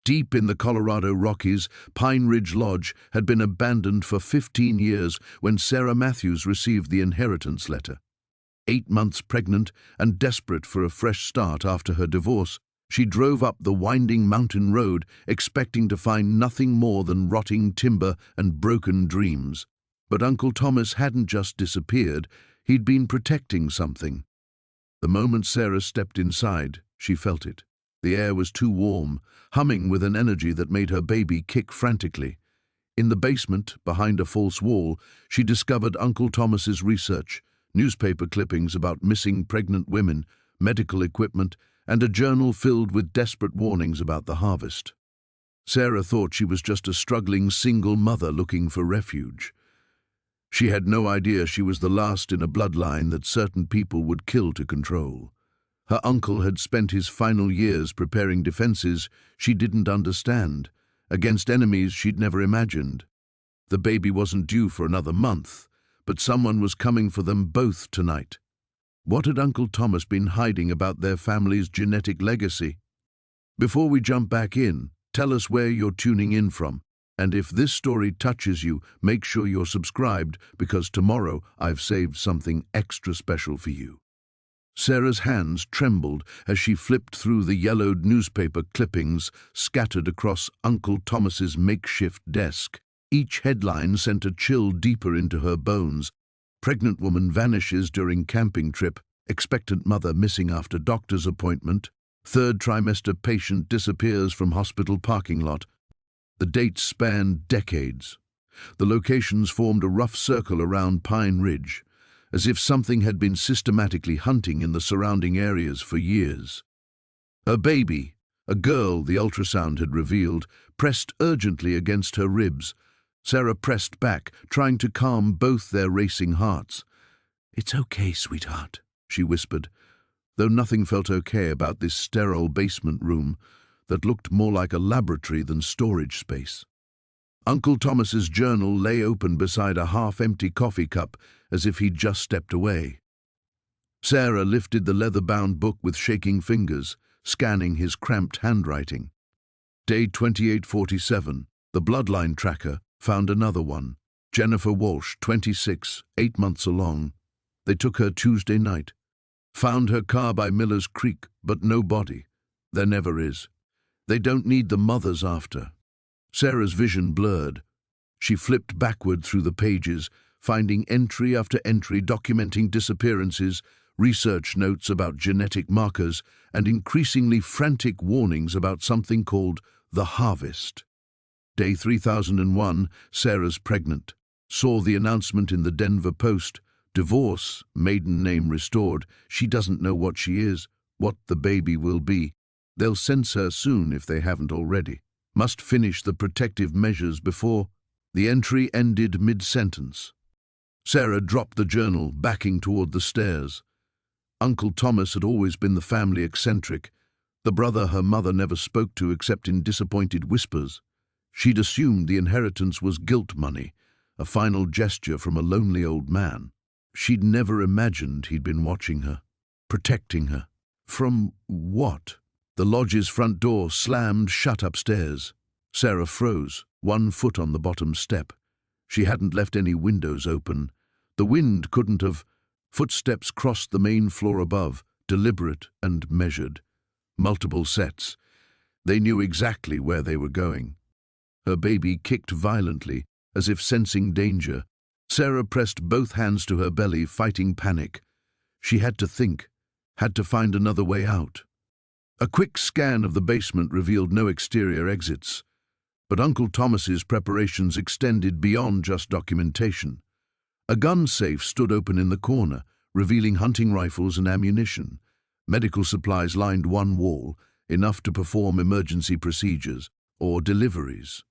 Deep in the Colorado Rockies, Pine Ridge Lodge had been abandoned for 15 years when Sarah Matthews received the inheritance letter. 8 months pregnant and desperate for a fresh start after her divorce, she drove up the winding mountain road, expecting to find nothing more than rotting timber and broken dreams. But Uncle Thomas hadn't just disappeared, he'd been protecting something. The moment Sarah stepped inside, she felt it. The air was too warm, humming with an energy that made her baby kick frantically. In the basement, behind a false wall, she discovered Uncle Thomas's research, newspaper clippings about missing pregnant women, medical equipment, and a journal filled with desperate warnings about the harvest. Sarah thought she was just a struggling single mother looking for refuge. She had no idea she was the last in a bloodline that certain people would kill to control. Her uncle had spent his final years preparing defenses she didn't understand, against enemies she'd never imagined. The baby wasn't due for another month, but someone was coming for them both tonight. What had Uncle Thomas been hiding about their family's genetic legacy? Before we jump back in, tell us where you're tuning in from. And if this story touches you, make sure you're subscribed, because tomorrow I've saved something extra special for you. Sarah's hands trembled as she flipped through the yellowed newspaper clippings scattered across Uncle Thomas's makeshift desk. Each headline sent a chill deeper into her bones. Pregnant woman vanishes during camping trip, expectant mother missing after doctor's appointment, third trimester patient disappears from hospital parking lot. The dates spanned decades. The locations formed a rough circle around Pine Ridge, as if something had been systematically hunting in the surrounding areas for years. Her baby, a girl the ultrasound had revealed, pressed urgently against her ribs. Sarah pressed back, trying to calm both their racing hearts. "It's okay, sweetheart," she whispered, though nothing felt okay about this sterile basement room that looked more like a laboratory than storage space. Uncle Thomas's journal lay open beside a half-empty coffee cup, as if he'd just stepped away. Sarah lifted the leather-bound book with shaking fingers, scanning his cramped handwriting. Day 2847, the bloodline tracker, found another one. Jennifer Walsh, 26, 8 months along. They took her Tuesday night. Found her car by Miller's Creek, but no body. There never is. They don't need the mothers after. Sarah's vision blurred. She flipped backward through the pages, finding entry after entry documenting disappearances, research notes about genetic markers, and increasingly frantic warnings about something called the harvest. Day 3001, Sarah's pregnant. Saw the announcement in the Denver Post. Divorce, maiden name restored. She doesn't know what she is, what the baby will be. They'll sense her soon if they haven't already. Must finish the protective measures before. The entry ended mid-sentence. Sarah dropped the journal, backing toward the stairs. Uncle Thomas had always been the family eccentric, the brother her mother never spoke to except in disappointed whispers. She'd assumed the inheritance was guilt money, a final gesture from a lonely old man. She'd never imagined he'd been watching her, protecting her. From what? The lodge's front door slammed shut upstairs. Sarah froze, 1 foot on the bottom step. She hadn't left any windows open. The wind couldn't have. Footsteps crossed the main floor above, deliberate and measured. Multiple sets. They knew exactly where they were going. Her baby kicked violently, as if sensing danger. Sarah pressed both hands to her belly, fighting panic. She had to think, had to find another way out. A quick scan of the basement revealed no exterior exits, but Uncle Thomas's preparations extended beyond just documentation. A gun safe stood open in the corner, revealing hunting rifles and ammunition. Medical supplies lined one wall, enough to perform emergency procedures or deliveries.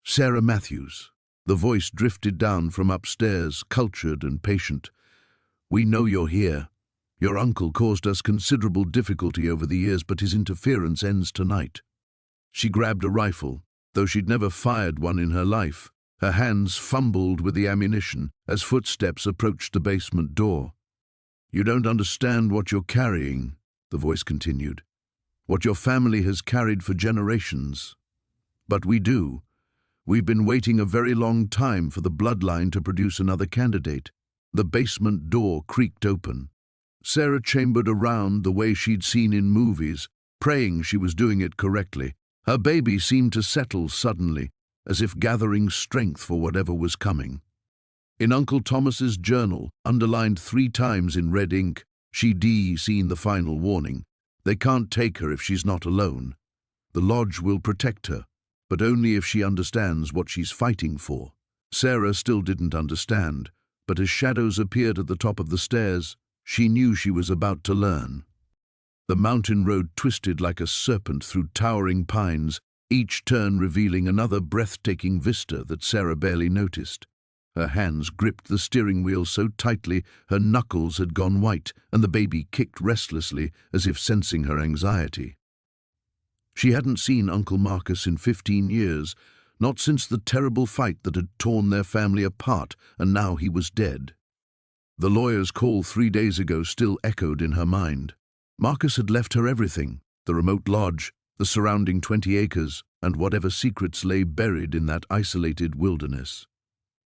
Sarah Matthews. The voice drifted down from upstairs, cultured and patient. "We know you're here. Your uncle caused us considerable difficulty over the years, but his interference ends tonight." She grabbed a rifle, though she'd never fired one in her life. Her hands fumbled with the ammunition as footsteps approached the basement door. "You don't understand what you're carrying," the voice continued. "What your family has carried for generations. But we do. We've been waiting a very long time for the bloodline to produce another candidate. The basement door creaked open. Sarah chambered around the way she'd seen in movies, praying she was doing it correctly. Her baby seemed to settle suddenly, as if gathering strength for whatever was coming. In Uncle Thomas's journal, underlined 3 times in red ink, she'd seen the final warning. They can't take her if she's not alone. The lodge will protect her, but only if she understands what she's fighting for. Sarah still didn't understand, but as shadows appeared at the top of the stairs, she knew she was about to learn. The mountain road twisted like a serpent through towering pines, each turn revealing another breathtaking vista that Sarah barely noticed. Her hands gripped the steering wheel so tightly her knuckles had gone white, and the baby kicked restlessly as if sensing her anxiety. She hadn't seen Uncle Marcus in 15 years, not since the terrible fight that had torn their family apart, and now he was dead. The lawyer's call 3 days ago still echoed in her mind. Marcus had left her everything, the remote lodge, the surrounding 20 acres, and whatever secrets lay buried in that isolated wilderness.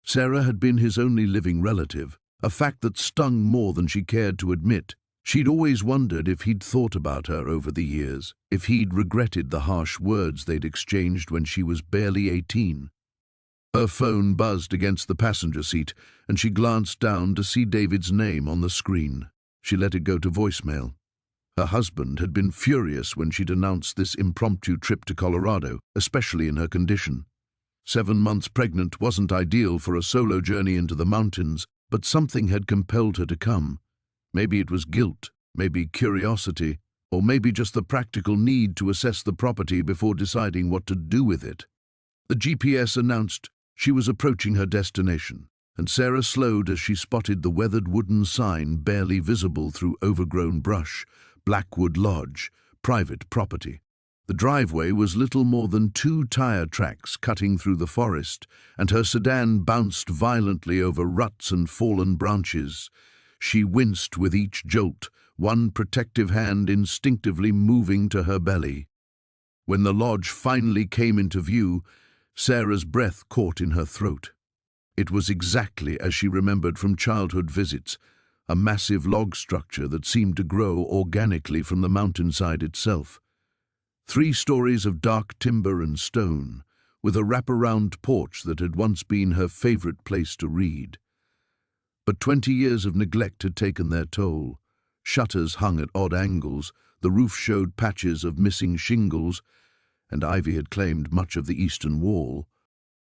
Sarah had been his only living relative, a fact that stung more than she cared to admit. She'd always wondered if he'd thought about her over the years, if he'd regretted the harsh words they'd exchanged when she was barely 18. Her phone buzzed against the passenger seat, and she glanced down to see David's name on the screen. She let it go to voicemail. Her husband had been furious when she'd announced this impromptu trip to Colorado, especially in her condition. 7 months pregnant wasn't ideal for a solo journey into the mountains, but something had compelled her to come. Maybe it was guilt, maybe curiosity, or maybe just the practical need to assess the property before deciding what to do with it. The GPS announced she was approaching her destination, and Sarah slowed as she spotted the weathered wooden sign barely visible through overgrown brush: Blackwood Lodge, private property. The driveway was little more than 2 tire tracks cutting through the forest, and her sedan bounced violently over ruts and fallen branches. She winced with each jolt, one protective hand instinctively moving to her belly. When the lodge finally came into view, Sarah's breath caught in her throat. It was exactly as she remembered from childhood visits, a massive log structure that seemed to grow organically from the mountainside itself. 3 stories of dark timber and stone, with a wraparound porch that had once been her favorite place to read. But 20 years of neglect had taken their toll. Shutters hung at odd angles, the roof showed patches of missing shingles, and ivy had claimed much of the eastern wall.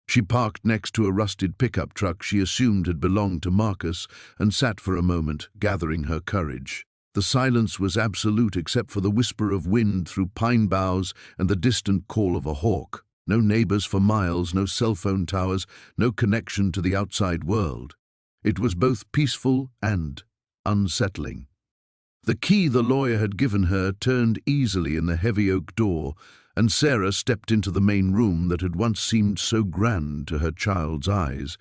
She parked next to a rusted pickup truck she assumed had belonged to Marcus and sat for a moment, gathering her courage. The silence was absolute except for the whisper of wind through pine boughs and the distant call of a hawk. No neighbors for miles, no cell phone towers, no connection to the outside world. It was both peaceful and unsettling. The key the lawyer had given her turned easily in the heavy oak door, and Sarah stepped into the main room that had once seemed so grand to her child's eyes.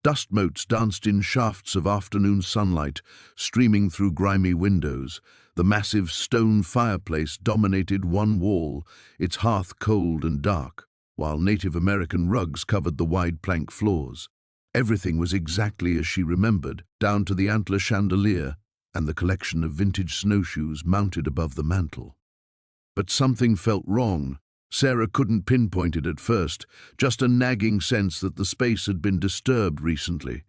Dust motes danced in shafts of afternoon sunlight, streaming through grimy windows. The massive stone fireplace dominated one wall, its hearth cold and dark, while Native American rugs covered the wide plank floors. Everything was exactly as she remembered, down to the antler chandelier and the collection of vintage snowshoes mounted above the mantel. But something felt wrong. Sarah couldn't pinpoint it at first, just a nagging sense that the space had been disturbed recently.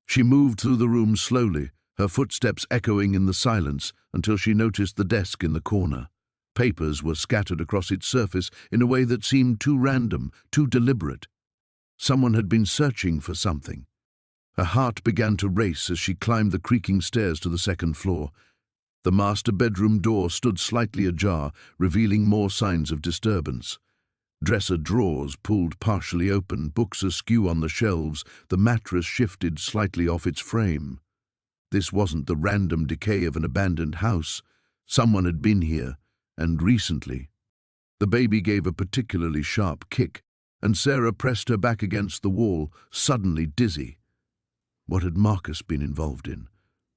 She moved through the room slowly, her footsteps echoing in the silence, until she noticed the desk in the corner. Papers were scattered across its surface in a way that seemed too random, too deliberate. Someone had been searching for something. Her heart began to race as she climbed the creaking stairs to the second floor. The master bedroom door stood slightly ajar, revealing more signs of disturbance. Dresser drawers pulled partially open, books askew on the shelves, the mattress shifted slightly off its frame. This wasn't the random decay of an abandoned house. Someone had been here, and recently. The baby gave a particularly sharp kick, and Sarah pressed her back against the wall, suddenly dizzy. What had Marcus been involved in?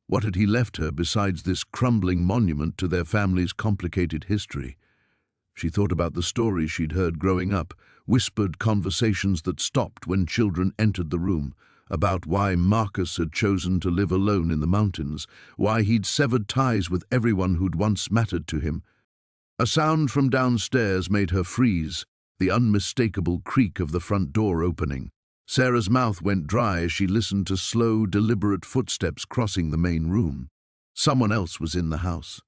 What had he left her besides this crumbling monument to their family's complicated history? She thought about the stories she'd heard growing up, whispered conversations that stopped when children entered the room, about why Marcus had chosen to live alone in the mountains, why he'd severed ties with everyone who'd once mattered to him. A sound from downstairs made her freeze, the unmistakable creak of the front door opening. Sarah's mouth went dry as she listened to slow, deliberate footsteps crossing the main room. Someone else was in the house.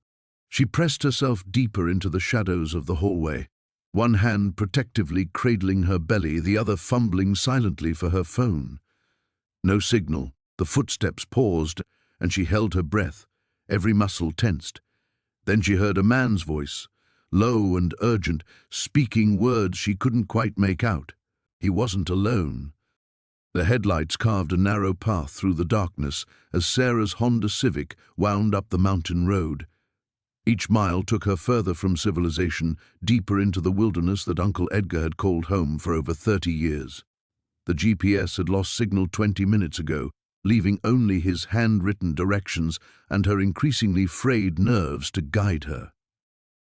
She pressed herself deeper into the shadows of the hallway, one hand protectively cradling her belly, the other fumbling silently for her phone. No signal. The footsteps paused, and she held her breath, every muscle tensed. Then she heard a man's voice, low and urgent, speaking words she couldn't quite make out. He wasn't alone. The headlights carved a narrow path through the darkness as Sarah's Honda Civic wound up the mountain road. Each mile took her further from civilization, deeper into the wilderness that Uncle Edgar had called home for over 30 years. The GPS had lost signal 20 minutes ago, leaving only his handwritten directions and her increasingly frayed nerves to guide her.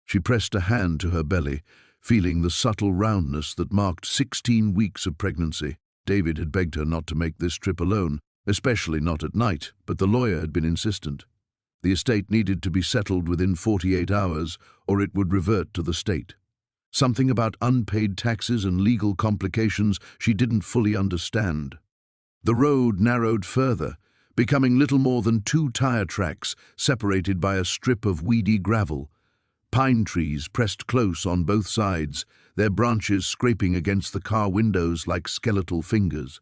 She pressed a hand to her belly, feeling the subtle roundness that marked 16 weeks of pregnancy. David had begged her not to make this trip alone, especially not at night, but the lawyer had been insistent. The estate needed to be settled within 48 hours, or it would revert to the state. Something about unpaid taxes and legal complications she didn't fully understand. The road narrowed further, becoming little more than 2 tire tracks separated by a strip of weedy gravel. Pine trees pressed close on both sides, their branches scraping against the car windows like skeletal fingers.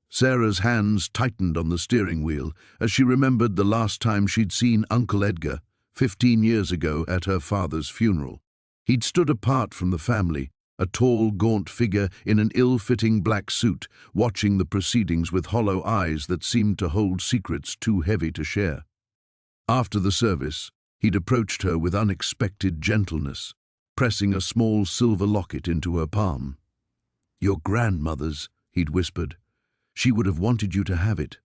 Sarah's hands tightened on the steering wheel as she remembered the last time she'd seen Uncle Edgar, 15 years ago at her father's funeral. He'd stood apart from the family, a tall, gaunt figure in an ill-fitting black suit, watching the proceedings with hollow eyes that seemed to hold secrets too heavy to share. After the service, he'd approached her with unexpected gentleness, pressing a small silver locket into her palm. "Your grandmother's," he'd whispered. "She would have wanted you to have it."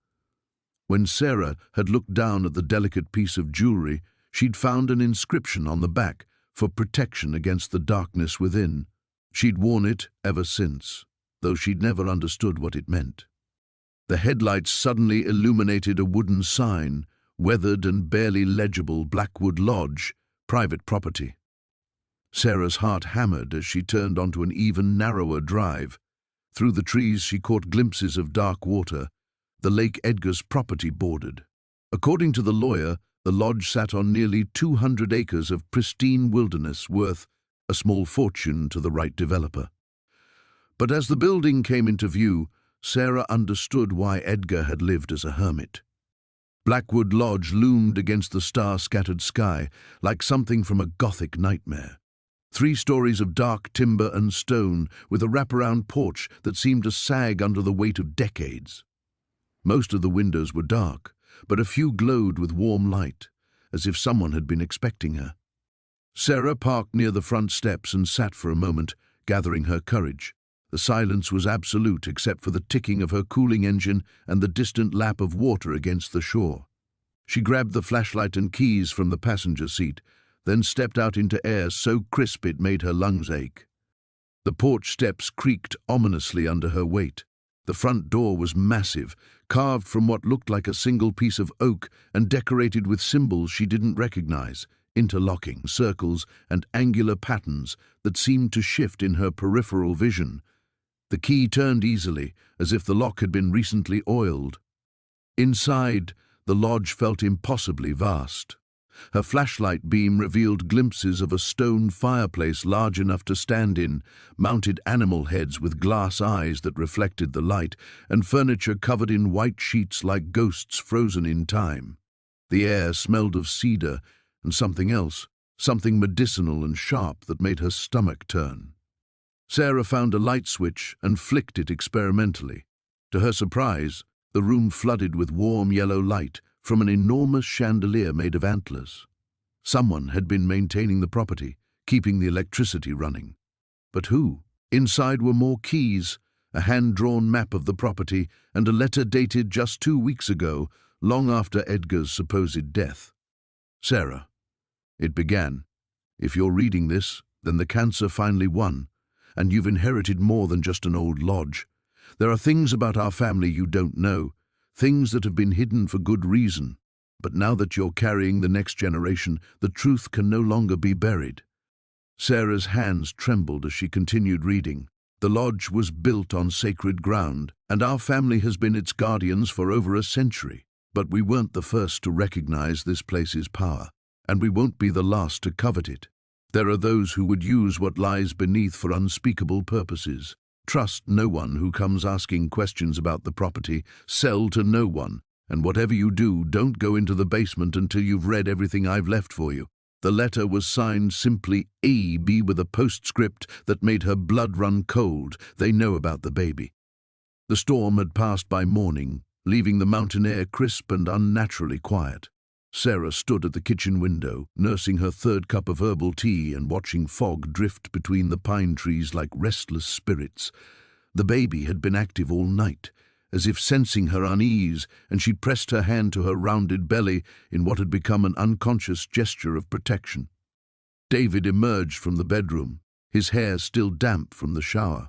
When Sarah had looked down at the delicate piece of jewelry, she'd found an inscription on the back for protection against the darkness within. She'd worn it ever since, though she'd never understood what it meant. The headlights suddenly illuminated a wooden sign, weathered and barely legible, Blackwood Lodge, private property. Sarah's heart hammered as she turned onto an even narrower drive. Through the trees she caught glimpses of dark water, the Lake Edgar's property bordered. According to the lawyer, the lodge sat on nearly 200 acres of pristine wilderness worth a small fortune to the right developer. But as the building came into view, Sarah understood why Edgar had lived as a hermit. Blackwood Lodge loomed against the star-scattered sky like something from a Gothic nightmare. 3 stories of dark timber and stone with a wraparound porch that seemed to sag under the weight of decades. Most of the windows were dark, but a few glowed with warm light, as if someone had been expecting her. Sarah parked near the front steps and sat for a moment, gathering her courage. The silence was absolute except for the ticking of her cooling engine and the distant lap of water against the shore. She grabbed the flashlight and keys from the passenger seat, then stepped out into air so crisp it made her lungs ache. The porch steps creaked ominously under her weight. The front door was massive, carved from what looked like a single piece of oak and decorated with symbols she didn't recognize, interlocking circles and angular patterns that seemed to shift in her peripheral vision. The key turned easily, as if the lock had been recently oiled. Inside, the lodge felt impossibly vast. Her flashlight beam revealed glimpses of a stone fireplace large enough to stand in, mounted animal heads with glass eyes that reflected the light, and furniture covered in white sheets like ghosts frozen in time. The air smelled of cedar and something else, something medicinal and sharp that made her stomach turn. Sarah found a light switch and flicked it experimentally. To her surprise, the room flooded with warm yellow light from an enormous chandelier made of antlers. Someone had been maintaining the property, keeping the electricity running. But who? Inside were more keys, a hand-drawn map of the property, and a letter dated just 2 weeks ago, long after Edgar's supposed death. "Sarah," it began, "if you're reading this, Then the cancer finally won, and you've inherited more than just an old lodge. There are things about our family you don't know, things that have been hidden for good reason. But now that you're carrying the next generation, the truth can no longer be buried. Sarah's hands trembled as she continued reading. The lodge was built on sacred ground, and our family has been its guardians for over a century. But we weren't the first to recognize this place's power, and we won't be the last to covet it. There are those who would use what lies beneath for unspeakable purposes. Trust no one who comes asking questions about the property. Sell to no one. And whatever you do, don't go into the basement until you've read everything I've left for you. The letter was signed simply A.B. with a postscript that made her blood run cold. They know about the baby. The storm had passed by morning, leaving the mountain air crisp and unnaturally quiet. Sarah stood at the kitchen window, nursing her third cup of herbal tea and watching fog drift between the pine trees like restless spirits. The baby had been active all night, as if sensing her unease, and she pressed her hand to her rounded belly in what had become an unconscious gesture of protection. David emerged from the bedroom, his hair still damp from the shower.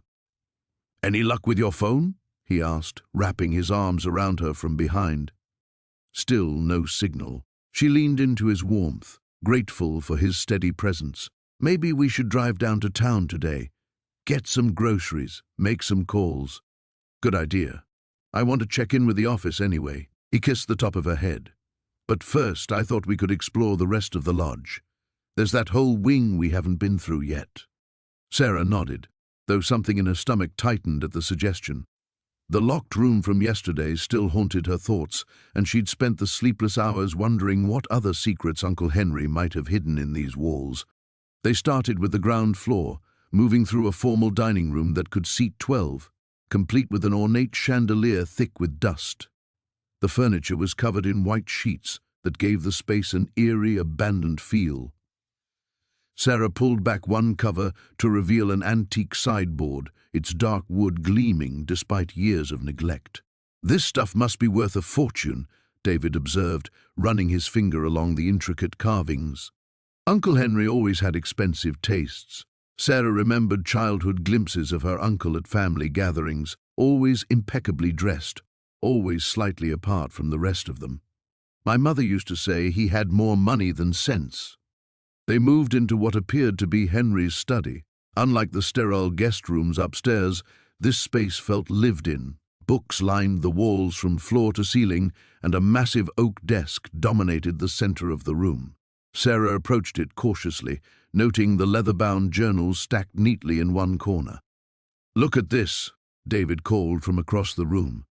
"Any luck with your phone?" he asked, wrapping his arms around her from behind. Still no signal. She leaned into his warmth, grateful for his steady presence. "Maybe we should drive down to town today. Get some groceries, make some calls." "Good idea. I want to check in with the office anyway." He kissed the top of her head. "But first, I thought we could explore the rest of the lodge. There's that whole wing we haven't been through yet." Sarah nodded, though something in her stomach tightened at the suggestion. The locked room from yesterday still haunted her thoughts, and she'd spent the sleepless hours wondering what other secrets Uncle Henry might have hidden in these walls. They started with the ground floor, moving through a formal dining room that could seat 12, complete with an ornate chandelier thick with dust. The furniture was covered in white sheets that gave the space an eerie, abandoned feel. Sarah pulled back one cover to reveal an antique sideboard, its dark wood gleaming despite years of neglect. "This stuff must be worth a fortune," David observed, running his finger along the intricate carvings. Uncle Henry always had expensive tastes. Sarah remembered childhood glimpses of her uncle at family gatherings, always impeccably dressed, always slightly apart from the rest of them. "My mother used to say he had more money than sense." They moved into what appeared to be Henry's study. Unlike the sterile guest rooms upstairs, this space felt lived in. Books lined the walls from floor to ceiling, and a massive oak desk dominated the center of the room. Sarah approached it cautiously, noting the leather-bound journals stacked neatly in one corner. "Look at this," David called from across the room.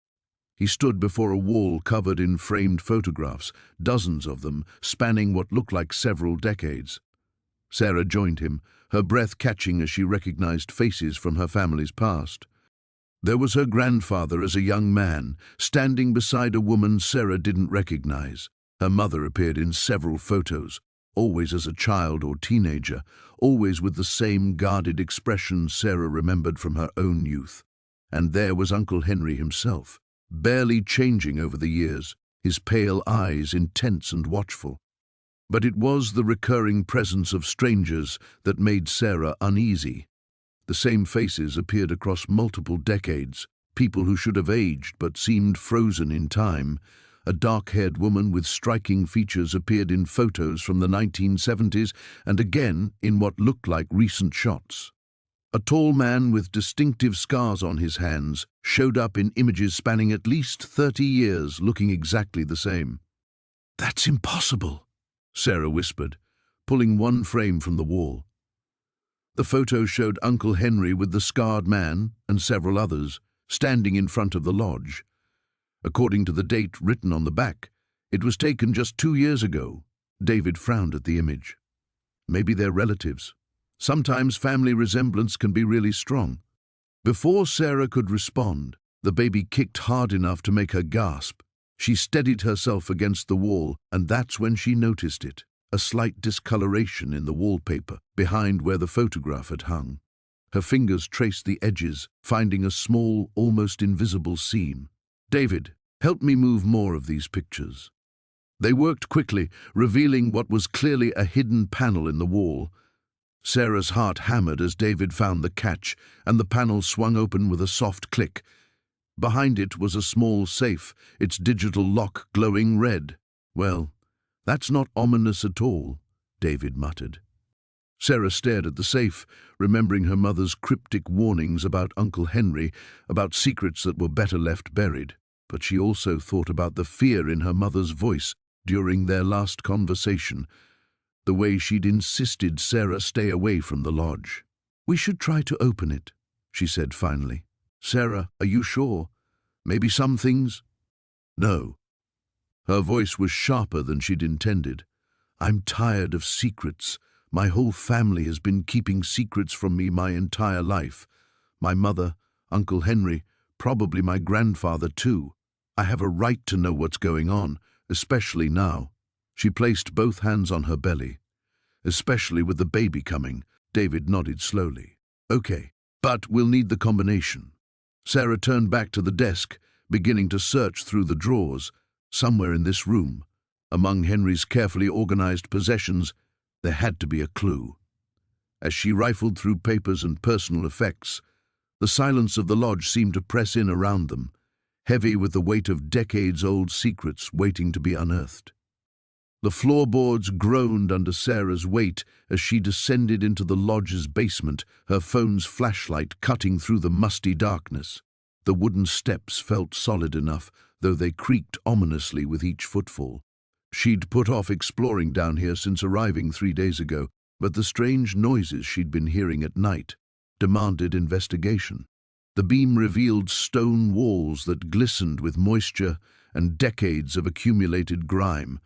He stood before a wall covered in framed photographs, dozens of them, spanning what looked like several decades. Sarah joined him, her breath catching as she recognized faces from her family's past. There was her grandfather as a young man, standing beside a woman Sarah didn't recognize. Her mother appeared in several photos, always as a child or teenager, always with the same guarded expression Sarah remembered from her own youth. And there was Uncle Henry himself, barely changing over the years, his pale eyes intense and watchful. But it was the recurring presence of strangers that made Sarah uneasy. The same faces appeared across multiple decades, people who should have aged but seemed frozen in time. A dark-haired woman with striking features appeared in photos from the 1970s and again in what looked like recent shots. A tall man with distinctive scars on his hands showed up in images spanning at least 30 years, looking exactly the same. "That's impossible," Sarah whispered, pulling one frame from the wall. The photo showed Uncle Henry with the scarred man and several others, standing in front of the lodge. According to the date written on the back, it was taken just 2 years ago. David frowned at the image. Maybe they're relatives. Sometimes family resemblance can be really strong. Before Sarah could respond, the baby kicked hard enough to make her gasp. She steadied herself against the wall, and that's when she noticed it, a slight discoloration in the wallpaper, behind where the photograph had hung. Her fingers traced the edges, finding a small, almost invisible seam. "David, help me move more of these pictures." They worked quickly, revealing what was clearly a hidden panel in the wall. Sarah's heart hammered as David found the catch, and the panel swung open with a soft click. Behind it was a small safe, its digital lock glowing red. "Well, that's not ominous at all," David muttered. Sarah stared at the safe, remembering her mother's cryptic warnings about Uncle Henry, about secrets that were better left buried. But she also thought about the fear in her mother's voice during their last conversation, the way she'd insisted Sarah stay away from the lodge. "We should try to open it," she said finally. "Sarah, are you sure? Maybe some things—" "No." Her voice was sharper than she'd intended. "I'm tired of secrets. My whole family has been keeping secrets from me my entire life. My mother, Uncle Henry, probably my grandfather too. I have a right to know what's going on, especially now." She placed both hands on her belly. "Especially with the baby coming." David nodded slowly. "Okay, but we'll need the combination." Sarah turned back to the desk, beginning to search through the drawers. Somewhere in this room, among Henry's carefully organized possessions, there had to be a clue. As she rifled through papers and personal effects, the silence of the lodge seemed to press in around them, heavy with the weight of decades-old secrets waiting to be unearthed. The floorboards groaned under Sarah's weight as she descended into the lodge's basement, her phone's flashlight cutting through the musty darkness. The wooden steps felt solid enough, though they creaked ominously with each footfall. She'd put off exploring down here since arriving 3 days ago, but the strange noises she'd been hearing at night demanded investigation. The beam revealed stone walls that glistened with moisture and decades of accumulated grime.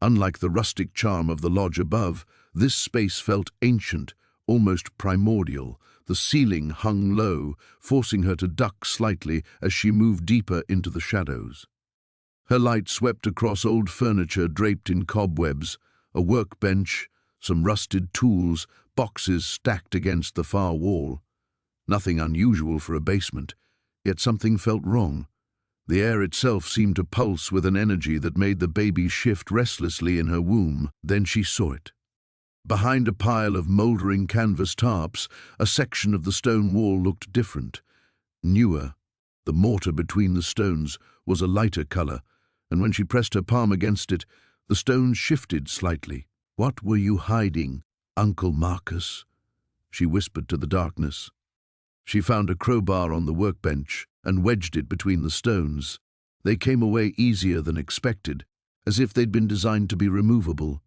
Unlike the rustic charm of the lodge above, this space felt ancient, almost primordial. The ceiling hung low, forcing her to duck slightly as she moved deeper into the shadows. Her light swept across old furniture draped in cobwebs, a workbench, some rusted tools, boxes stacked against the far wall. Nothing unusual for a basement, yet something felt wrong. The air itself seemed to pulse with an energy that made the baby shift restlessly in her womb. Then she saw it. Behind a pile of mouldering canvas tarps, a section of the stone wall looked different, newer. The mortar between the stones was a lighter color, and when she pressed her palm against it, the stones shifted slightly. "What were you hiding, Uncle Marcus?" she whispered to the darkness. She found a crowbar on the workbench and wedged it between the stones. They came away easier than expected, as if they'd been designed to be removable.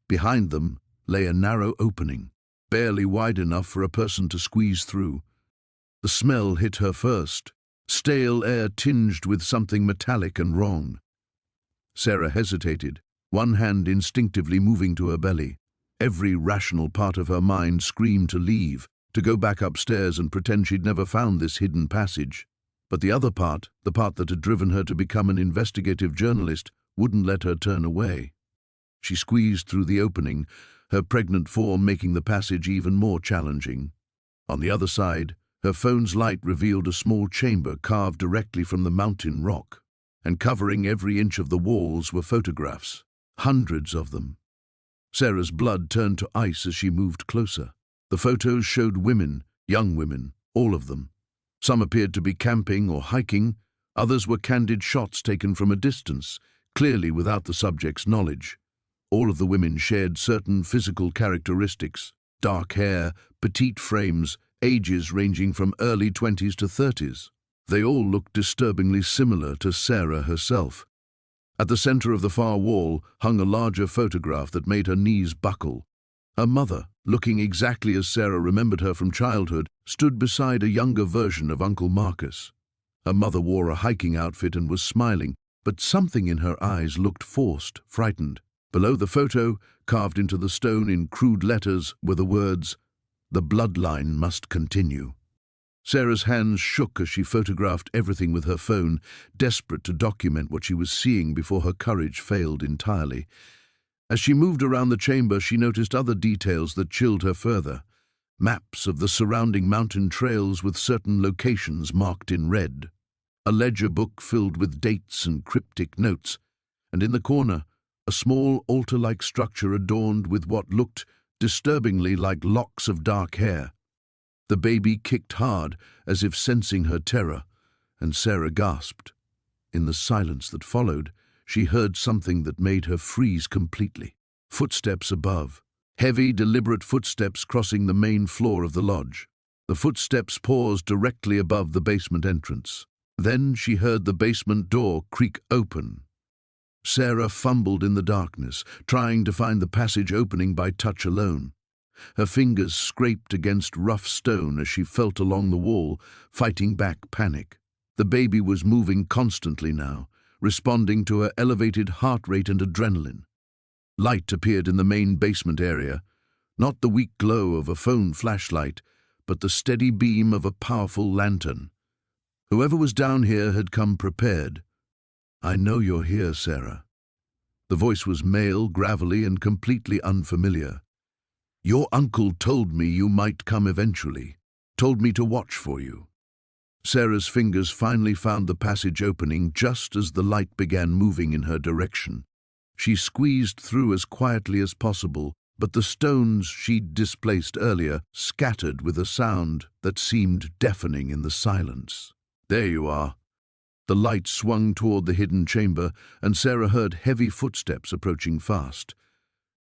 Behind them lay a narrow opening, barely wide enough for a person to squeeze through. The smell hit her first, stale air tinged with something metallic and wrong. Sarah hesitated, one hand instinctively moving to her belly. Every rational part of her mind screamed to leave, to go back upstairs and pretend she'd never found this hidden passage. But the other part, the part that had driven her to become an investigative journalist, wouldn't let her turn away. She squeezed through the opening, her pregnant form making the passage even more challenging. On the other side, her phone's light revealed a small chamber carved directly from the mountain rock, and covering every inch of the walls were photographs, hundreds of them. Sarah's blood turned to ice as she moved closer. The photos showed women, young women, all of them. Some appeared to be camping or hiking, others were candid shots taken from a distance, clearly without the subject's knowledge. All of the women shared certain physical characteristics: dark hair, petite frames, ages ranging from early 20s to 30s. They all looked disturbingly similar to Sarah herself. At the center of the far wall hung a larger photograph that made her knees buckle. Her mother, looking exactly as Sarah remembered her from childhood, stood beside a younger version of Uncle Marcus. Her mother wore a hiking outfit and was smiling, but something in her eyes looked forced, frightened. Below the photo, carved into the stone in crude letters, were the words, "The bloodline must continue." Sarah's hands shook as she photographed everything with her phone, desperate to document what she was seeing before her courage failed entirely. As she moved around the chamber, she noticed other details that chilled her further. Maps of the surrounding mountain trails with certain locations marked in red. A ledger book filled with dates and cryptic notes, and in the corner, a small altar-like structure adorned with what looked disturbingly like locks of dark hair. The baby kicked hard, as if sensing her terror, and Sarah gasped. In the silence that followed, she heard something that made her freeze completely. Footsteps above. Heavy, deliberate footsteps crossing the main floor of the lodge. The footsteps paused directly above the basement entrance. Then she heard the basement door creak open. Sarah fumbled in the darkness, trying to find the passage opening by touch alone. Her fingers scraped against rough stone as she felt along the wall, fighting back panic. The baby was moving constantly now, responding to her elevated heart rate and adrenaline. Light appeared in the main basement area, not the weak glow of a phone flashlight, but the steady beam of a powerful lantern. Whoever was down here had come prepared. "I know you're here, Sarah." The voice was male, gravelly, and completely unfamiliar. "Your uncle told me you might come eventually, told me to watch for you." Sarah's fingers finally found the passage opening just as the light began moving in her direction. She squeezed through as quietly as possible, but the stones she'd displaced earlier scattered with a sound that seemed deafening in the silence. "There you are." The light swung toward the hidden chamber, and Sarah heard heavy footsteps approaching fast.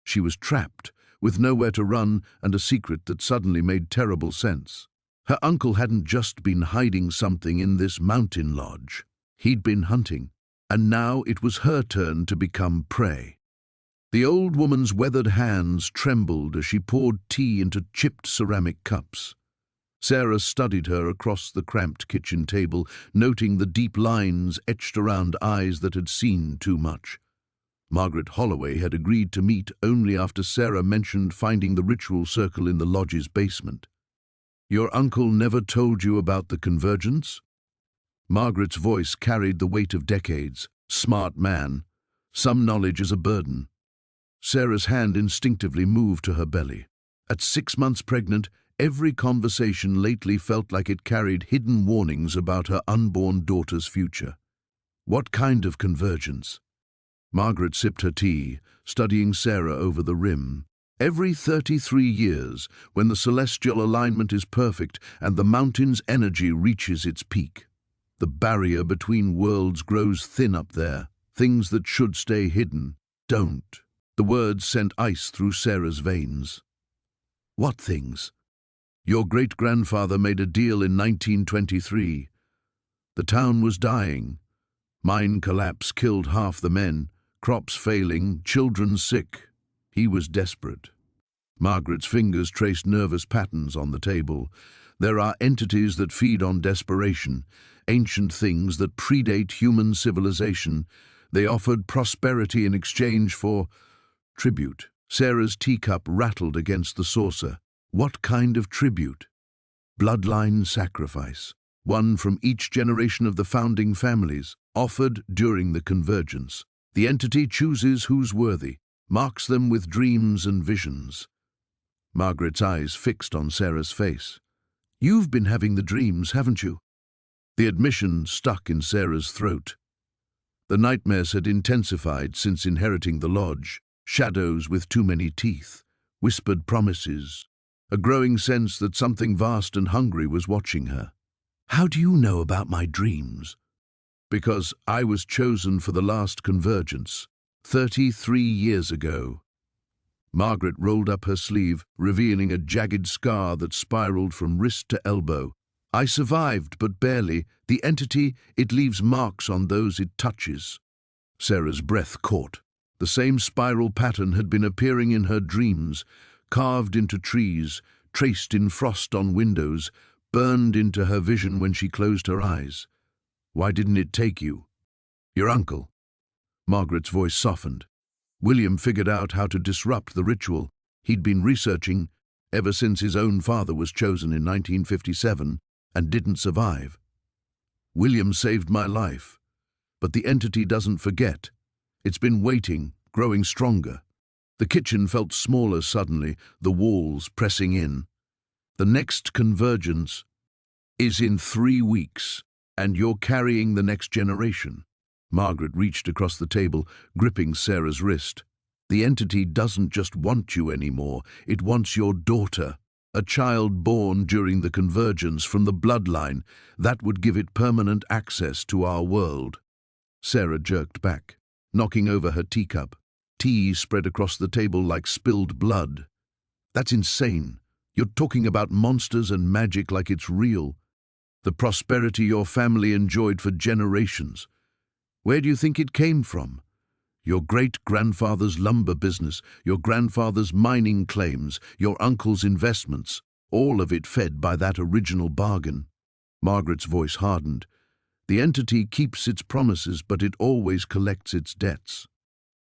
She was trapped, with nowhere to run and a secret that suddenly made terrible sense. Her uncle hadn't just been hiding something in this mountain lodge. He'd been hunting, and now it was her turn to become prey. The old woman's weathered hands trembled as she poured tea into chipped ceramic cups. Sarah studied her across the cramped kitchen table, noting the deep lines etched around eyes that had seen too much. Margaret Holloway had agreed to meet only after Sarah mentioned finding the ritual circle in the lodge's basement. "Your uncle never told you about the convergence?" Margaret's voice carried the weight of decades. Smart man. Some knowledge is a burden. Sarah's hand instinctively moved to her belly. At 6 months pregnant, every conversation lately felt like it carried hidden warnings about her unborn daughter's future. What kind of convergence? Margaret sipped her tea, studying Sarah over the rim. Every 33 years, when the celestial alignment is perfect and the mountain's energy reaches its peak. The barrier between worlds grows thin up there. Things that should stay hidden don't. The words sent ice through Sarah's veins. "What things?" "Your great-grandfather made a deal in 1923. The town was dying. Mine collapse killed half the men, crops failing, children sick. He was desperate." Margaret's fingers traced nervous patterns on the table. There are entities that feed on desperation, ancient things that predate human civilization. They offered prosperity in exchange for tribute. Sarah's teacup rattled against the saucer. What kind of tribute? Bloodline sacrifice. One from each generation of the founding families, offered during the convergence. The entity chooses who's worthy, marks them with dreams and visions. Margaret's eyes fixed on Sarah's face. "You've been having the dreams, haven't you?" The admission stuck in Sarah's throat. The nightmares had intensified since inheriting the lodge. Shadows with too many teeth, whispered promises, a growing sense that something vast and hungry was watching her. "How do you know about my dreams?" "Because I was chosen for the last convergence, 33 years ago." Margaret rolled up her sleeve, revealing a jagged scar that spiraled from wrist to elbow. "I survived, but barely. The entity, it leaves marks on those it touches." Sarah's breath caught. The same spiral pattern had been appearing in her dreams, carved into trees, traced in frost on windows, burned into her vision when she closed her eyes. "Why didn't it take you?" "Your uncle." Margaret's voice softened. "William figured out how to disrupt the ritual. He'd been researching ever since his own father was chosen in 1957 and didn't survive. William saved my life. But the entity doesn't forget. It's been waiting, growing stronger." The kitchen felt smaller suddenly, the walls pressing in. "The next convergence is in 3 weeks, and you're carrying the next generation." Margaret reached across the table, gripping Sarah's wrist. The entity doesn't just want you anymore, it wants your daughter. A child born during the convergence from the bloodline, that would give it permanent access to our world. Sarah jerked back, knocking over her teacup. Tea spread across the table like spilled blood. That's insane. You're talking about monsters and magic like it's real. The prosperity your family enjoyed for generations. Where do you think it came from? Your great-grandfather's lumber business, your grandfather's mining claims, your uncle's investments, all of it fed by that original bargain. Margaret's voice hardened. The entity keeps its promises, but it always collects its debts.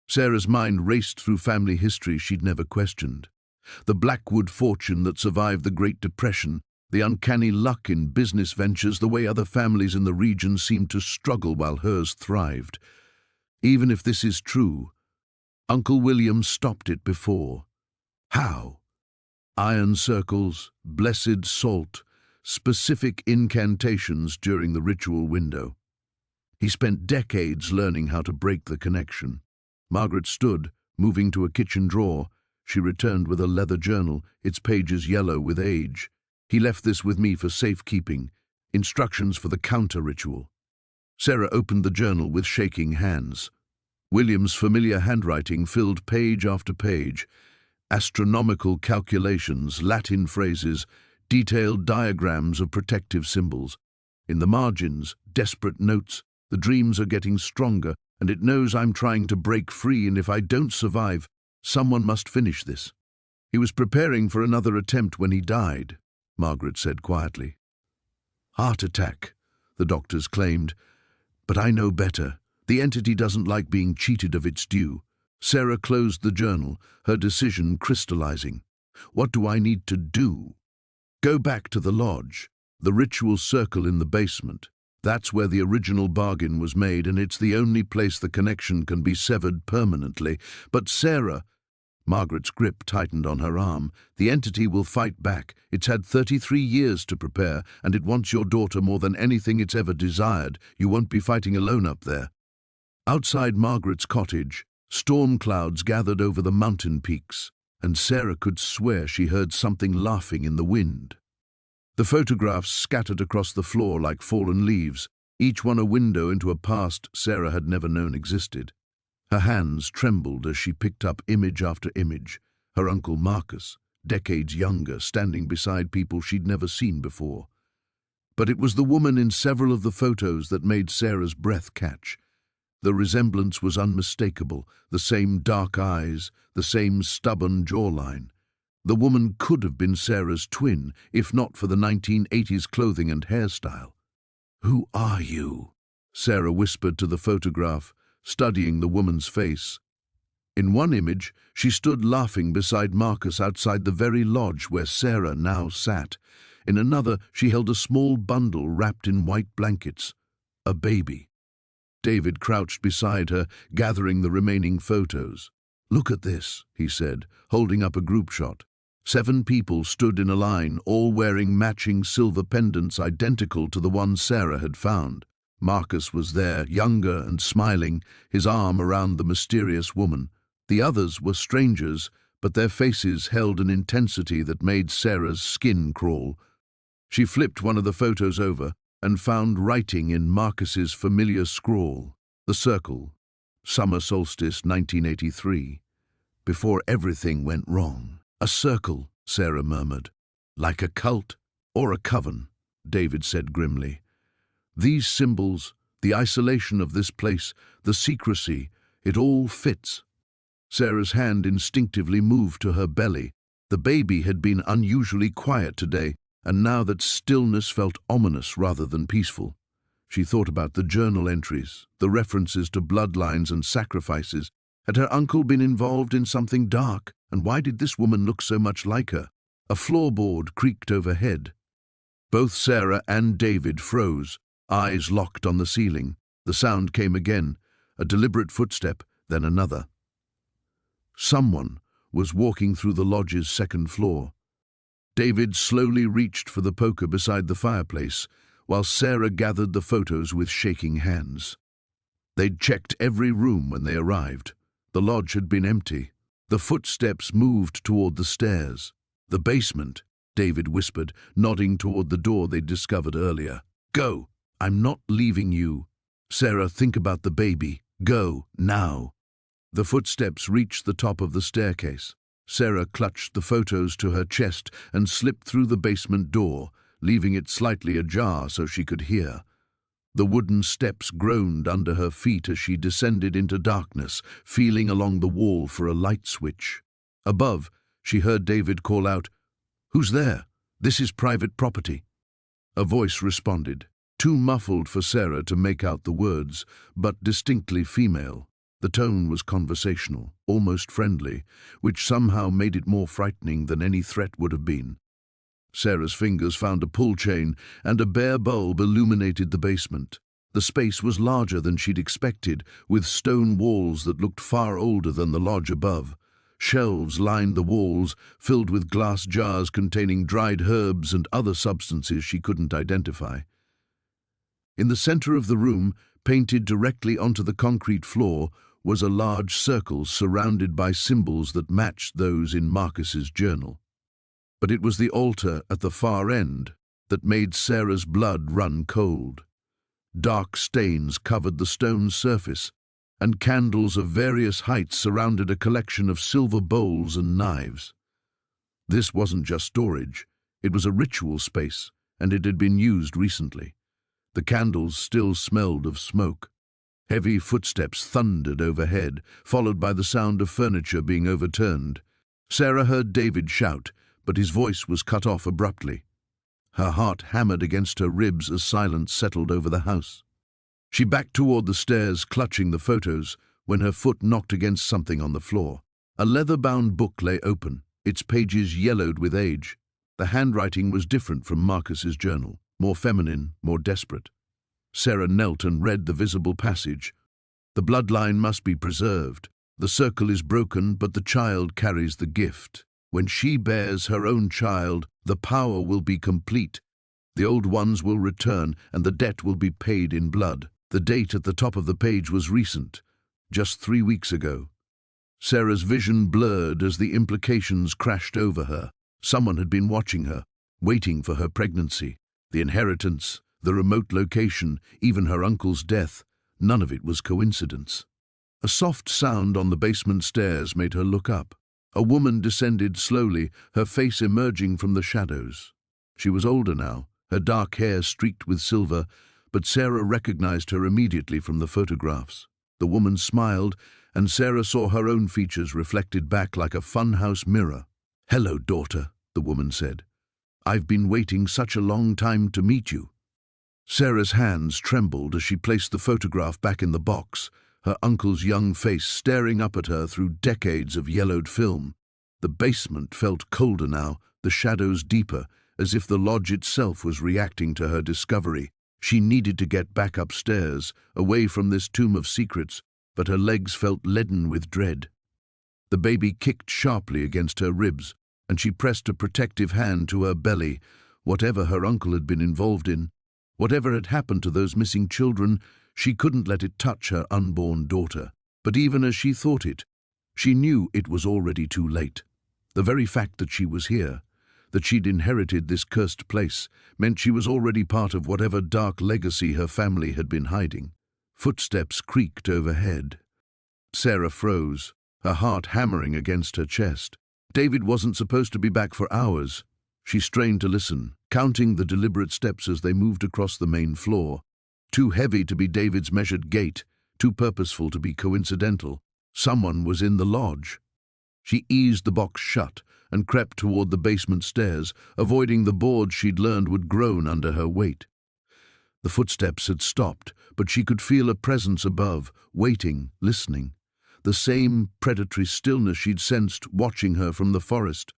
Sarah's mind raced through family history she'd never questioned. The Blackwood fortune that survived the Great Depression, the uncanny luck in business ventures, the way other families in the region seemed to struggle while hers thrived. Even if this is true, Uncle William stopped it before. How? Iron circles, blessed salt, specific incantations during the ritual window. He spent decades learning how to break the connection. Margaret stood, moving to a kitchen drawer. She returned with a leather journal, its pages yellow with age. He left this with me for safekeeping. Instructions for the counter ritual. Sarah opened the journal with shaking hands. William's familiar handwriting filled page after page. Astronomical calculations, Latin phrases, detailed diagrams of protective symbols. In the margins, desperate notes. The dreams are getting stronger, and it knows I'm trying to break free, and if I don't survive, someone must finish this. He was preparing for another attempt when he died, Margaret said quietly. Heart attack, the doctors claimed. But I know better. The entity doesn't like being cheated of its due. Sarah closed the journal, her decision crystallizing. What do I need to do? Go back to the lodge, the ritual circle in the basement. That's where the original bargain was made, and it's the only place the connection can be severed permanently. But Sarah, Margaret's grip tightened on her arm, the entity will fight back. It's had 33 years to prepare, and it wants your daughter more than anything it's ever desired. You won't be fighting alone up there. Outside Margaret's cottage, storm clouds gathered over the mountain peaks, and Sarah could swear she heard something laughing in the wind. The photographs scattered across the floor like fallen leaves, each one a window into a past Sarah had never known existed. Her hands trembled as she picked up image after image. Her uncle Marcus, decades younger, standing beside people she'd never seen before. But it was the woman in several of the photos that made Sarah's breath catch. The resemblance was unmistakable, the same dark eyes, the same stubborn jawline. The woman could have been Sarah's twin, if not for the 1980s clothing and hairstyle. "Who are you?" Sarah whispered to the photograph, studying the woman's face. In one image, she stood laughing beside Marcus outside the very lodge where Sarah now sat. In another, she held a small bundle wrapped in white blankets. A baby. David crouched beside her, gathering the remaining photos. "Look at this," he said, holding up a group shot. 7 people stood in a line, all wearing matching silver pendants identical to the one Sarah had found. Marcus was there, younger and smiling, his arm around the mysterious woman. The others were strangers, but their faces held an intensity that made Sarah's skin crawl. She flipped one of the photos over and found writing in Marcus's familiar scrawl. The circle, summer solstice 1983. Before everything went wrong. "A circle," Sarah murmured. "Like a cult or a coven," David said grimly. "These symbols, the isolation of this place, the secrecy, it all fits." Sarah's hand instinctively moved to her belly. The baby had been unusually quiet today, and now that stillness felt ominous rather than peaceful. She thought about the journal entries, the references to bloodlines and sacrifices. Had her uncle been involved in something dark? And why did this woman look so much like her? A floorboard creaked overhead. Both Sarah and David froze, eyes locked on the ceiling. The sound came again, a deliberate footstep, then another. Someone was walking through the lodge's second floor. David slowly reached for the poker beside the fireplace, while Sarah gathered the photos with shaking hands. They'd checked every room when they arrived. The lodge had been empty. The footsteps moved toward the stairs. "The basement," David whispered, nodding toward the door they'd discovered earlier. "Go. I'm not leaving you. Sarah, think about the baby. Go, now." The footsteps reached the top of the staircase. Sarah clutched the photos to her chest and slipped through the basement door, leaving it slightly ajar so she could hear. The wooden steps groaned under her feet as she descended into darkness, feeling along the wall for a light switch. Above, she heard David call out, "Who's there? This is private property." A voice responded, too muffled for Sarah to make out the words, but distinctly female. The tone was conversational, almost friendly, which somehow made it more frightening than any threat would have been. Sarah's fingers found a pull chain, and a bare bulb illuminated the basement. The space was larger than she'd expected, with stone walls that looked far older than the lodge above. Shelves lined the walls, filled with glass jars containing dried herbs and other substances she couldn't identify. In the center of the room, painted directly onto the concrete floor, was a large circle surrounded by symbols that matched those in Marcus's journal. But it was the altar at the far end that made Sarah's blood run cold. Dark stains covered the stone surface, and candles of various heights surrounded a collection of silver bowls and knives. This wasn't just storage, it was a ritual space, and it had been used recently. The candles still smelled of smoke. Heavy footsteps thundered overhead, followed by the sound of furniture being overturned. Sarah heard David shout, but his voice was cut off abruptly. Her heart hammered against her ribs as silence settled over the house. She backed toward the stairs, clutching the photos, when her foot knocked against something on the floor. A leather-bound book lay open, its pages yellowed with age. The handwriting was different from Marcus's journal, more feminine, more desperate. Sarah knelt and read the visible passage. "The bloodline must be preserved. The circle is broken, but the child carries the gift. When she bears her own child, the power will be complete. The old ones will return, and the debt will be paid in blood." The date at the top of the page was recent, just 3 weeks ago. Sarah's vision blurred as the implications crashed over her. Someone had been watching her, waiting for her pregnancy. The inheritance, the remote location, even her uncle's death, none of it was coincidence. A soft sound on the basement stairs made her look up. A woman descended slowly, her face emerging from the shadows. She was older now, her dark hair streaked with silver, but Sarah recognized her immediately from the photographs. The woman smiled, and Sarah saw her own features reflected back like a funhouse mirror. "Hello, daughter," the woman said. "I've been waiting such a long time to meet you." Sarah's hands trembled as she placed the photograph back in the box, her uncle's young face staring up at her through decades of yellowed film. The basement felt colder now, the shadows deeper, as if the lodge itself was reacting to her discovery. She needed to get back upstairs, away from this tomb of secrets, but her legs felt leaden with dread. The baby kicked sharply against her ribs, and she pressed a protective hand to her belly. Whatever her uncle had been involved in, whatever had happened to those missing children, she couldn't let it touch her unborn daughter. But even as she thought it, she knew it was already too late. The very fact that she was here, that she'd inherited this cursed place, meant she was already part of whatever dark legacy her family had been hiding. Footsteps creaked overhead. Sarah froze, her heart hammering against her chest. David wasn't supposed to be back for hours. She strained to listen, counting the deliberate steps as they moved across the main floor. Too heavy to be David's measured gait, too purposeful to be coincidental. Someone was in the lodge. She eased the box shut and crept toward the basement stairs, avoiding the boards she'd learned would groan under her weight. The footsteps had stopped, but she could feel a presence above, waiting, listening. The same predatory stillness she'd sensed watching her from the forest.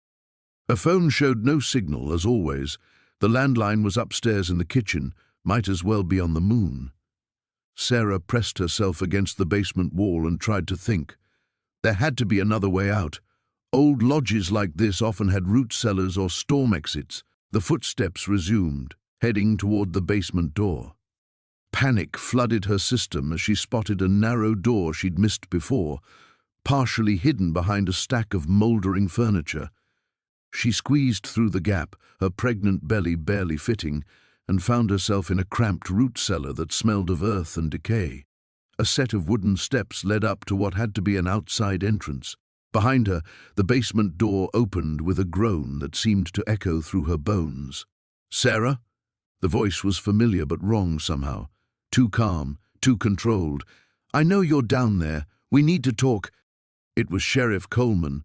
Her phone showed no signal, as always. The landline was upstairs in the kitchen, might as well be on the moon. Sarah pressed herself against the basement wall and tried to think. There had to be another way out. Old lodges like this often had root cellars or storm exits. The footsteps resumed, heading toward the basement door. Panic flooded her system as she spotted a narrow door she'd missed before. partially hidden behind a stack of mouldering furniture. She squeezed through the gap, her pregnant belly barely fitting, and found herself in a cramped root cellar that smelled of earth and decay. A set of wooden steps led up to what had to be an outside entrance. Behind her, the basement door opened with a groan that seemed to echo through her bones. "Sarah?" The voice was familiar but wrong somehow. Too calm, too controlled. "I know you're down there. We need to talk." It was Sheriff Coleman,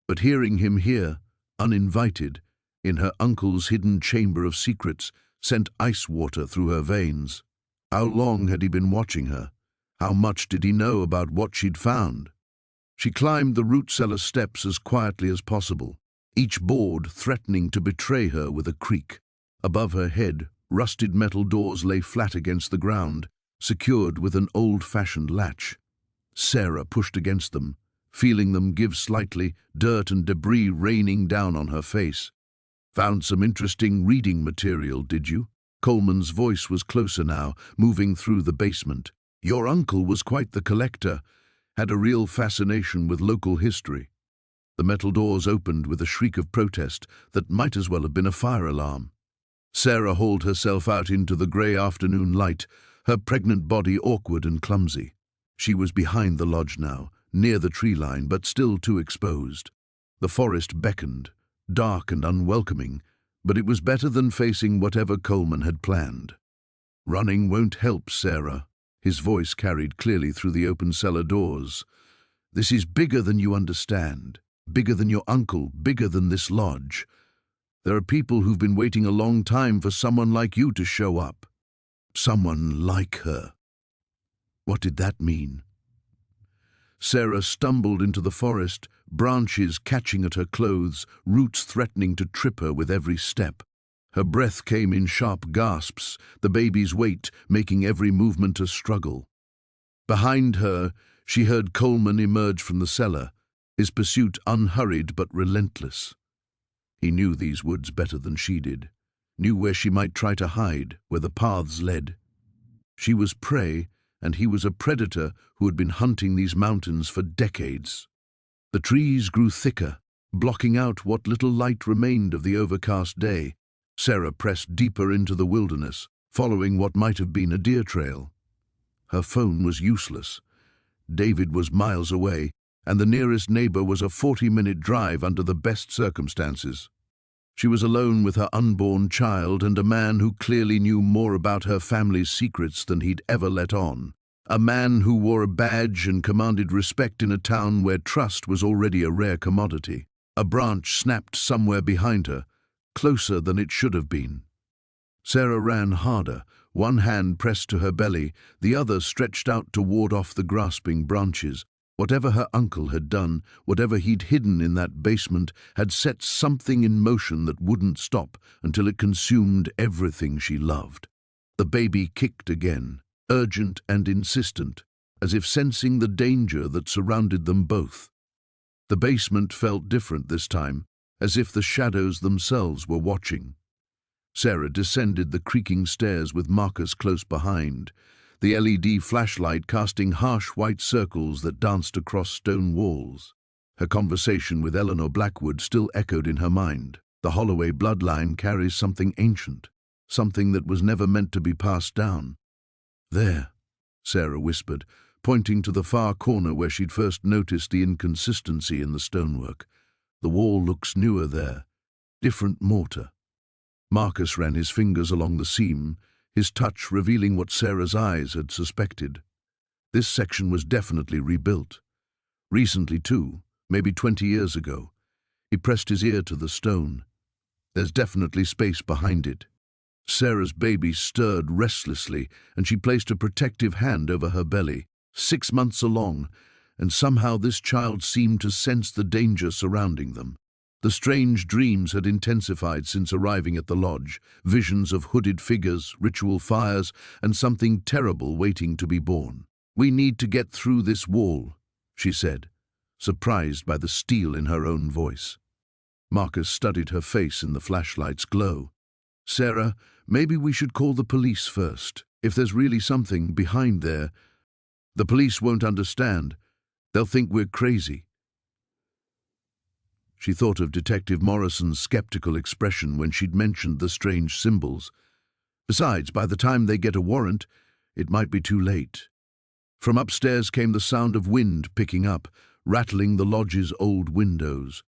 but hearing him here, uninvited, in her uncle's hidden chamber of secrets, sent ice water through her veins. How long had he been watching her? How much did he know about what she'd found? She climbed the root cellar steps as quietly as possible, each board threatening to betray her with a creak. Above her head, rusted metal doors lay flat against the ground, secured with an old-fashioned latch. Sarah pushed against them, feeling them give slightly, dirt and debris raining down on her face. "Found some interesting reading material, did you?" Coleman's voice was closer now, moving through the basement. "Your uncle was quite the collector, had a real fascination with local history." The metal doors opened with a shriek of protest that might as well have been a fire alarm. Sarah hauled herself out into the grey afternoon light, her pregnant body awkward and clumsy. She was behind the lodge now, near the tree line, but still too exposed. The forest beckoned, dark and unwelcoming, but it was better than facing whatever Coleman had planned. "Running won't help, Sarah." His voice carried clearly through the open cellar doors. "This is bigger than you understand, bigger than your uncle, bigger than this lodge. There are people who've been waiting a long time for someone like you to show up." Someone like her. What did that mean? Sarah stumbled into the forest, branches catching at her clothes, roots threatening to trip her with every step. Her breath came in sharp gasps, the baby's weight making every movement a struggle. Behind her, she heard Coleman emerge from the cellar, his pursuit unhurried but relentless. He knew these woods better than she did, knew where she might try to hide, where the paths led. She was prey, and he was a predator who had been hunting these mountains for decades. The trees grew thicker, blocking out what little light remained of the overcast day. Sarah pressed deeper into the wilderness, following what might have been a deer trail. Her phone was useless. David was miles away, and the nearest neighbor was a 40-minute drive under the best circumstances. She was alone with her unborn child and a man who clearly knew more about her family's secrets than he'd ever let on. A man who wore a badge and commanded respect in a town where trust was already a rare commodity. A branch snapped somewhere behind her, closer than it should have been. Sarah ran harder, one hand pressed to her belly, the other stretched out to ward off the grasping branches. Whatever her uncle had done, whatever he'd hidden in that basement, had set something in motion that wouldn't stop until it consumed everything she loved. The baby kicked again, urgent and insistent, as if sensing the danger that surrounded them both. The basement felt different this time, as if the shadows themselves were watching. Sarah descended the creaking stairs with Marcus close behind, the LED flashlight casting harsh white circles that danced across stone walls. Her conversation with Eleanor Blackwood still echoed in her mind. The Holloway bloodline carries something ancient, something that was never meant to be passed down. "There," Sarah whispered, pointing to the far corner where she'd first noticed the inconsistency in the stonework. "The wall looks newer there, different mortar." Marcus ran his fingers along the seam, his touch revealing what Sarah's eyes had suspected. This section was definitely rebuilt. Recently, too, maybe 20 years ago. He pressed his ear to the stone. "There's definitely space behind it." Sarah's baby stirred restlessly, and she placed a protective hand over her belly. 6 months along, and somehow this child seemed to sense the danger surrounding them. The strange dreams had intensified since arriving at the lodge, visions of hooded figures, ritual fires, and something terrible waiting to be born. "We need to get through this wall," she said, surprised by the steel in her own voice. Marcus studied her face in the flashlight's glow. "Sarah, maybe we should call the police first. If there's really something behind there, the police won't understand. They'll think we're crazy." She thought of Detective Morrison's skeptical expression when she'd mentioned the strange symbols. Besides, by the time they get a warrant, it might be too late. From upstairs came the sound of wind picking up, rattling the lodge's old windows.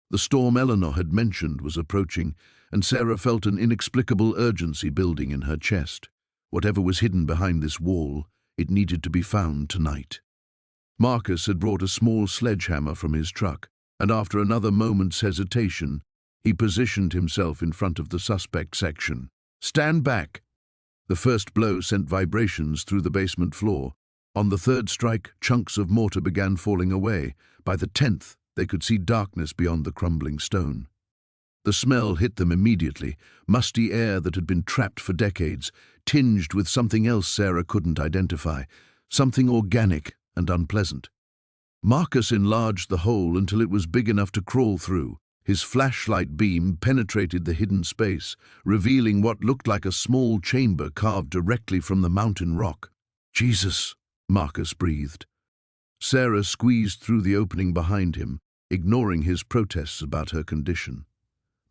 The storm Eleanor had mentioned was approaching, and Sarah felt an inexplicable urgency building in her chest. Whatever was hidden behind this wall, it needed to be found tonight. Marcus had brought a small sledgehammer from his truck, and after another moment's hesitation, he positioned himself in front of the suspect section. "Stand back!" The first blow sent vibrations through the basement floor. On the third strike, chunks of mortar began falling away. By the 10th, they could see darkness beyond the crumbling stone. The smell hit them immediately, musty air that had been trapped for decades, tinged with something else Sarah couldn't identify, something organic and unpleasant. Marcus enlarged the hole until it was big enough to crawl through. His flashlight beam penetrated the hidden space, revealing what looked like a small chamber carved directly from the mountain rock. "Jesus," Marcus breathed. Sarah squeezed through the opening behind him, ignoring his protests about her condition.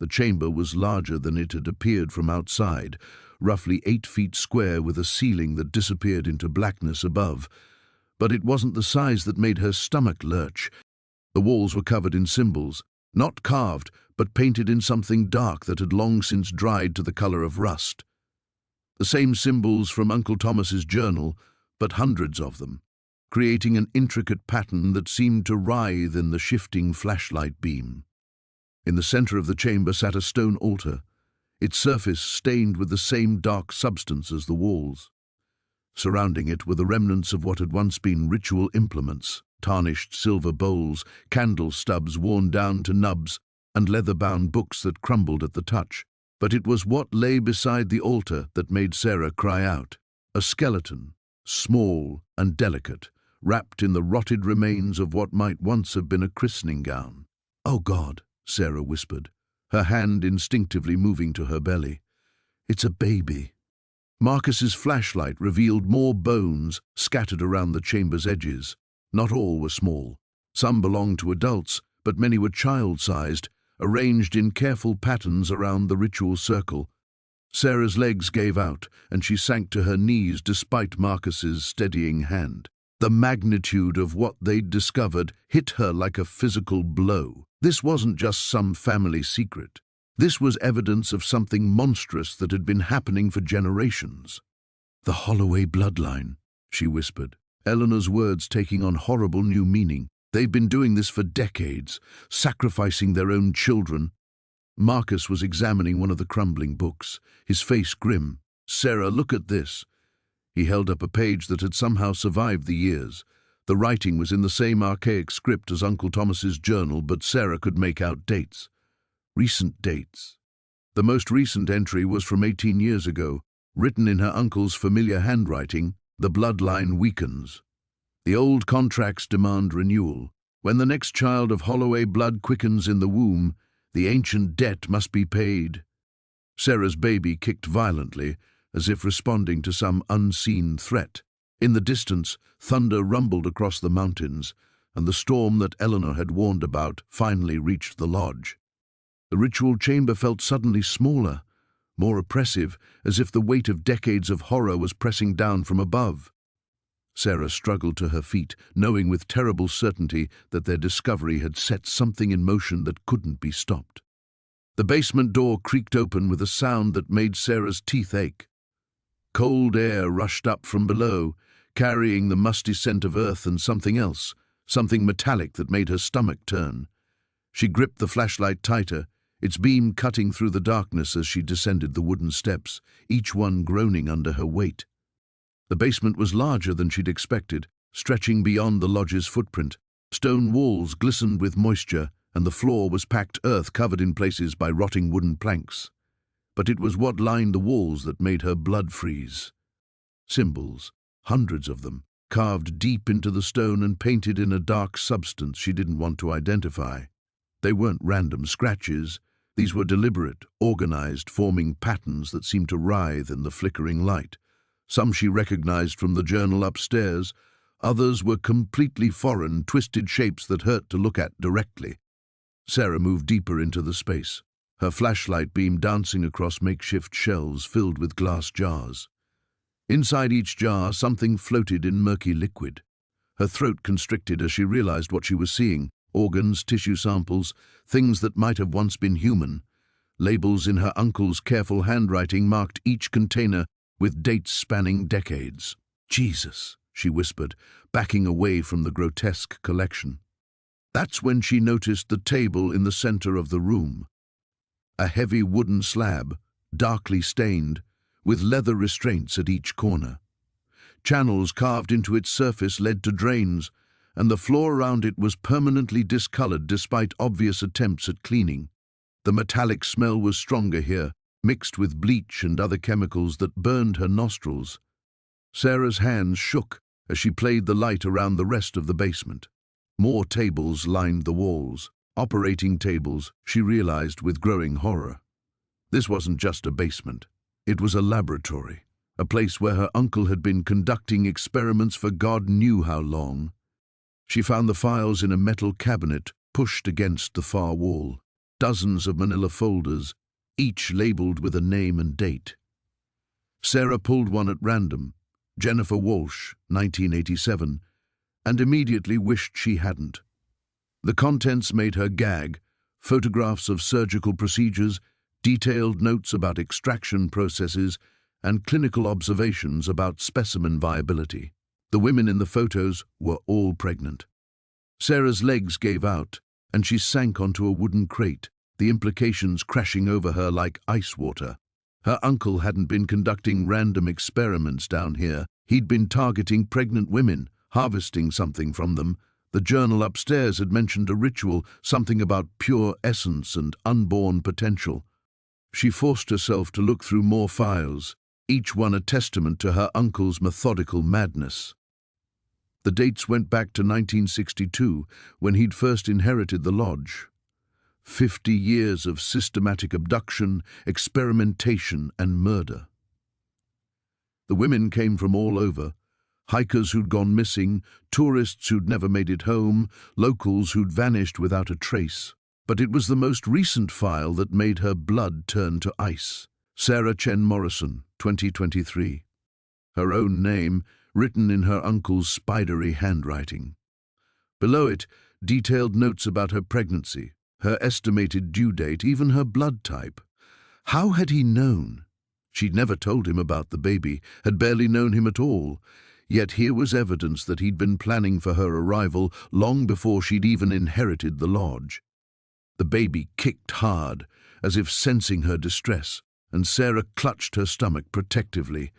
The chamber was larger than it had appeared from outside, roughly 8 feet square with a ceiling that disappeared into blackness above. But it wasn't the size that made her stomach lurch. The walls were covered in symbols, not carved, but painted in something dark that had long since dried to the color of rust. The same symbols from Uncle Thomas's journal, but hundreds of them, creating an intricate pattern that seemed to writhe in the shifting flashlight beam. In the center of the chamber sat a stone altar, its surface stained with the same dark substance as the walls. Surrounding it were the remnants of what had once been ritual implements, tarnished silver bowls, candle stubs worn down to nubs, and leather-bound books that crumbled at the touch. But it was what lay beside the altar that made Sarah cry out. A skeleton, small and delicate, wrapped in the rotted remains of what might once have been a christening gown. "Oh God," Sarah whispered, her hand instinctively moving to her belly. "It's a baby." Marcus's flashlight revealed more bones scattered around the chamber's edges. Not all were small. Some belonged to adults, but many were child-sized, arranged in careful patterns around the ritual circle. Sarah's legs gave out, and she sank to her knees despite Marcus's steadying hand. The magnitude of what they'd discovered hit her like a physical blow. This wasn't just some family secret. This was evidence of something monstrous that had been happening for generations. "The Holloway bloodline," she whispered, Eleanor's words taking on horrible new meaning. "They've been doing this for decades, sacrificing their own children." Marcus was examining one of the crumbling books, his face grim. "Sarah, look at this." He held up a page that had somehow survived the years. The writing was in the same archaic script as Uncle Thomas's journal, but Sarah could make out dates. Recent dates. The most recent entry was from 18 years ago, written in her uncle's familiar handwriting. "The bloodline weakens. The old contracts demand renewal. When the next child of Holloway blood quickens in the womb, the ancient debt must be paid." Sarah's baby kicked violently, as if responding to some unseen threat. In the distance, thunder rumbled across the mountains, and the storm that Eleanor had warned about finally reached the lodge. The ritual chamber felt suddenly smaller, more oppressive, as if the weight of decades of horror was pressing down from above. Sarah struggled to her feet, knowing with terrible certainty that their discovery had set something in motion that couldn't be stopped. The basement door creaked open with a sound that made Sarah's teeth ache. Cold air rushed up from below, carrying the musty scent of earth and something else, something metallic that made her stomach turn. She gripped the flashlight tighter, its beam cutting through the darkness as she descended the wooden steps, each one groaning under her weight. The basement was larger than she'd expected, stretching beyond the lodge's footprint. Stone walls glistened with moisture, and the floor was packed earth covered in places by rotting wooden planks. But it was what lined the walls that made her blood freeze. Symbols, hundreds of them, carved deep into the stone and painted in a dark substance she didn't want to identify. They weren't random scratches. These were deliberate, organized, forming patterns that seemed to writhe in the flickering light. Some she recognized from the journal upstairs, Others were completely foreign, twisted shapes that hurt to look at directly. Sarah moved deeper into the space, her flashlight beam dancing across makeshift shelves filled with glass jars. Inside each jar, something floated in murky liquid. Her throat constricted as she realized what she was seeing: organs, tissue samples, things that might have once been human. Labels in her uncle's careful handwriting marked each container with dates spanning decades. "Jesus," she whispered, backing away from the grotesque collection. That's when she noticed the table in the center of the room. A heavy wooden slab, darkly stained, with leather restraints at each corner. Channels carved into its surface led to drains, and the floor around it was permanently discolored despite obvious attempts at cleaning. The metallic smell was stronger here, mixed with bleach and other chemicals that burned her nostrils. Sarah's hands shook as she played the light around the rest of the basement. More tables lined the walls. Operating tables, she realized with growing horror. This wasn't just a basement. It was a laboratory, a place where her uncle had been conducting experiments for God knew how long. She found the files in a metal cabinet pushed against the far wall. Dozens of manila folders, each labeled with a name and date. Sarah pulled one at random, Jennifer Walsh, 1987, and immediately wished she hadn't. The contents made her gag: photographs of surgical procedures, detailed notes about extraction processes, and clinical observations about specimen viability. The women in the photos were all pregnant. Sarah's legs gave out, and she sank onto a wooden crate, the implications crashing over her like ice water. Her uncle hadn't been conducting random experiments down here. He'd been targeting pregnant women, harvesting something from them. The journal upstairs had mentioned a ritual, something about pure essence and unborn potential. She forced herself to look through more files, each one a testament to her uncle's methodical madness. The dates went back to 1962, when he'd first inherited the lodge. 50 years of systematic abduction, experimentation, and murder. The women came from all over: hikers who'd gone missing, tourists who'd never made it home, locals who'd vanished without a trace. But it was the most recent file that made her blood turn to ice. Sarah Chen Morrison, 2023. Her own name, written in her uncle's spidery handwriting. Below it, detailed notes about her pregnancy, her estimated due date, even her blood type. How had he known? She'd never told him about the baby, had barely known him at all. Yet here was evidence that he'd been planning for her arrival long before she'd even inherited the lodge. The baby kicked hard, as if sensing her distress, and Sarah clutched her stomach protectively.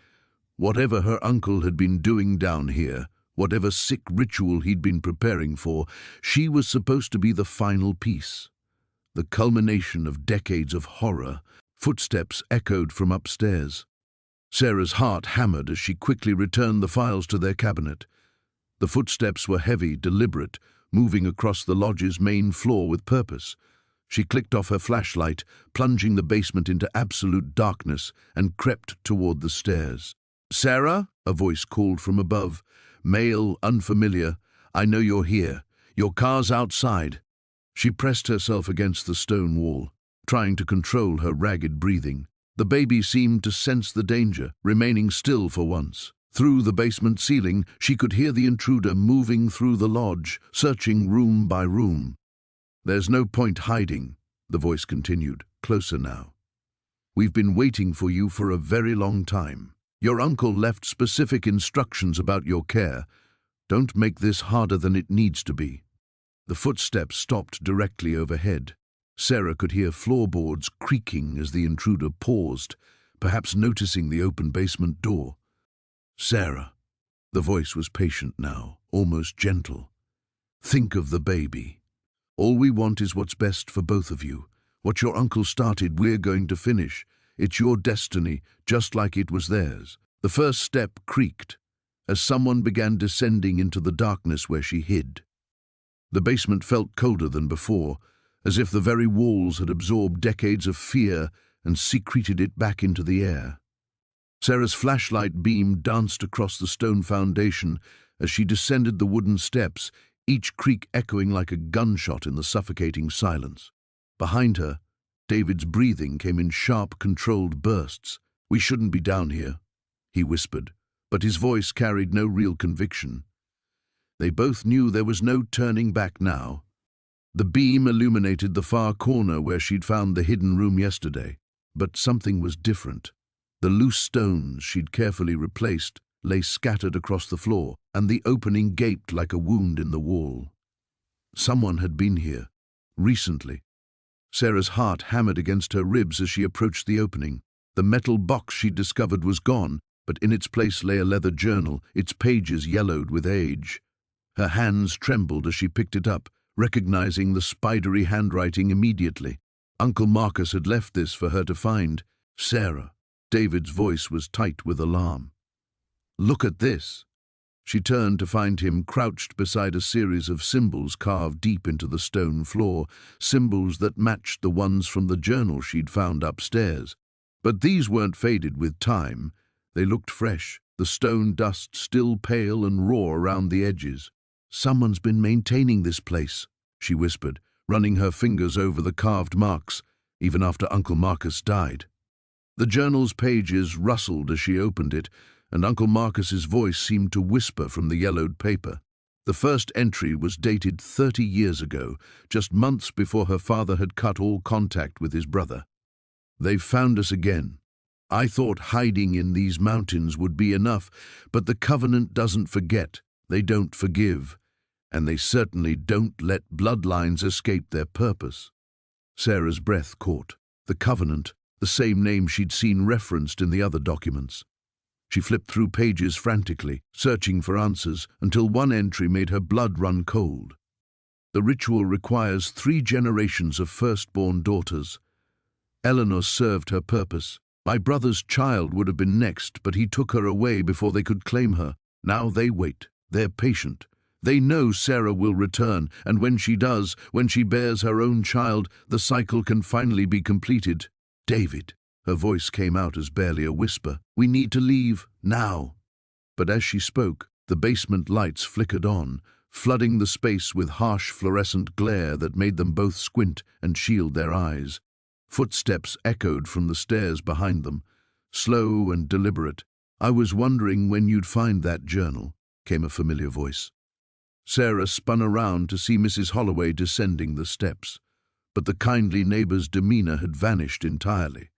Whatever her uncle had been doing down here, whatever sick ritual he'd been preparing for, she was supposed to be the final piece. The culmination of decades of horror. Footsteps echoed from upstairs. Sarah's heart hammered as she quickly returned the files to their cabinet. The footsteps were heavy, deliberate, moving across the lodge's main floor with purpose. She clicked off her flashlight, plunging the basement into absolute darkness, and crept toward the stairs. "Sarah?" a voice called from above. Male, unfamiliar. "I know you're here. Your car's outside." She pressed herself against the stone wall, trying to control her ragged breathing. The baby seemed to sense the danger, remaining still for once. Through the basement ceiling, she could hear the intruder moving through the lodge, searching room by room. "There's no point hiding," the voice continued, closer now. "We've been waiting for you for a very long time. Your uncle left specific instructions about your care. Don't make this harder than it needs to be." The footsteps stopped directly overhead. Sarah could hear floorboards creaking as the intruder paused, perhaps noticing the open basement door. "Sarah." The voice was patient now, almost gentle. "Think of the baby. All we want is what's best for both of you. What your uncle started, we're going to finish. It's your destiny, just like it was theirs." The first step creaked as someone began descending into the darkness where she hid. The basement felt colder than before, as if the very walls had absorbed decades of fear and secreted it back into the air. Sarah's flashlight beam danced across the stone foundation as she descended the wooden steps, each creak echoing like a gunshot in the suffocating silence. Behind her, David's breathing came in sharp, controlled bursts. "We shouldn't be down here," he whispered, but his voice carried no real conviction. They both knew there was no turning back now. The beam illuminated the far corner where she'd found the hidden room yesterday, but something was different. The loose stones she'd carefully replaced lay scattered across the floor, and the opening gaped like a wound in the wall. Someone had been here, recently. Sarah's heart hammered against her ribs as she approached the opening. The metal box she'd discovered was gone, but in its place lay a leather journal, its pages yellowed with age. Her hands trembled as she picked it up, recognizing the spidery handwriting immediately. Uncle Marcus had left this for her to find. "Sarah." David's voice was tight with alarm. "Look at this." She turned to find him crouched beside a series of symbols carved deep into the stone floor, symbols that matched the ones from the journal she'd found upstairs. But these weren't faded with time. They looked fresh, the stone dust still pale and raw around the edges. "Someone's been maintaining this place," she whispered, running her fingers over the carved marks, even after Uncle Marcus died. The journal's pages rustled as she opened it, and Uncle Marcus's voice seemed to whisper from the yellowed paper. The first entry was dated 30 years ago, just months before her father had cut all contact with his brother. "They've found us again. I thought hiding in these mountains would be enough, but the Covenant doesn't forget, they don't forgive, and they certainly don't let bloodlines escape their purpose." Sarah's breath caught. The Covenant, the same name she'd seen referenced in the other documents. She flipped through pages frantically, searching for answers, until one entry made her blood run cold. "The ritual requires 3 generations of firstborn daughters. Eleanor served her purpose. My brother's child would have been next, but he took her away before they could claim her. Now they wait. They're patient. They know Sarah will return, and when she does, when she bears her own child, the cycle can finally be completed. David." Her voice came out as barely a whisper. "We need to leave, now." But as she spoke, the basement lights flickered on, flooding the space with harsh fluorescent glare that made them both squint and shield their eyes. Footsteps echoed from the stairs behind them, slow and deliberate. "I was wondering when you'd find that journal," came a familiar voice. Sarah spun around to see Mrs. Holloway descending the steps, but the kindly neighbor's demeanor had vanished entirely.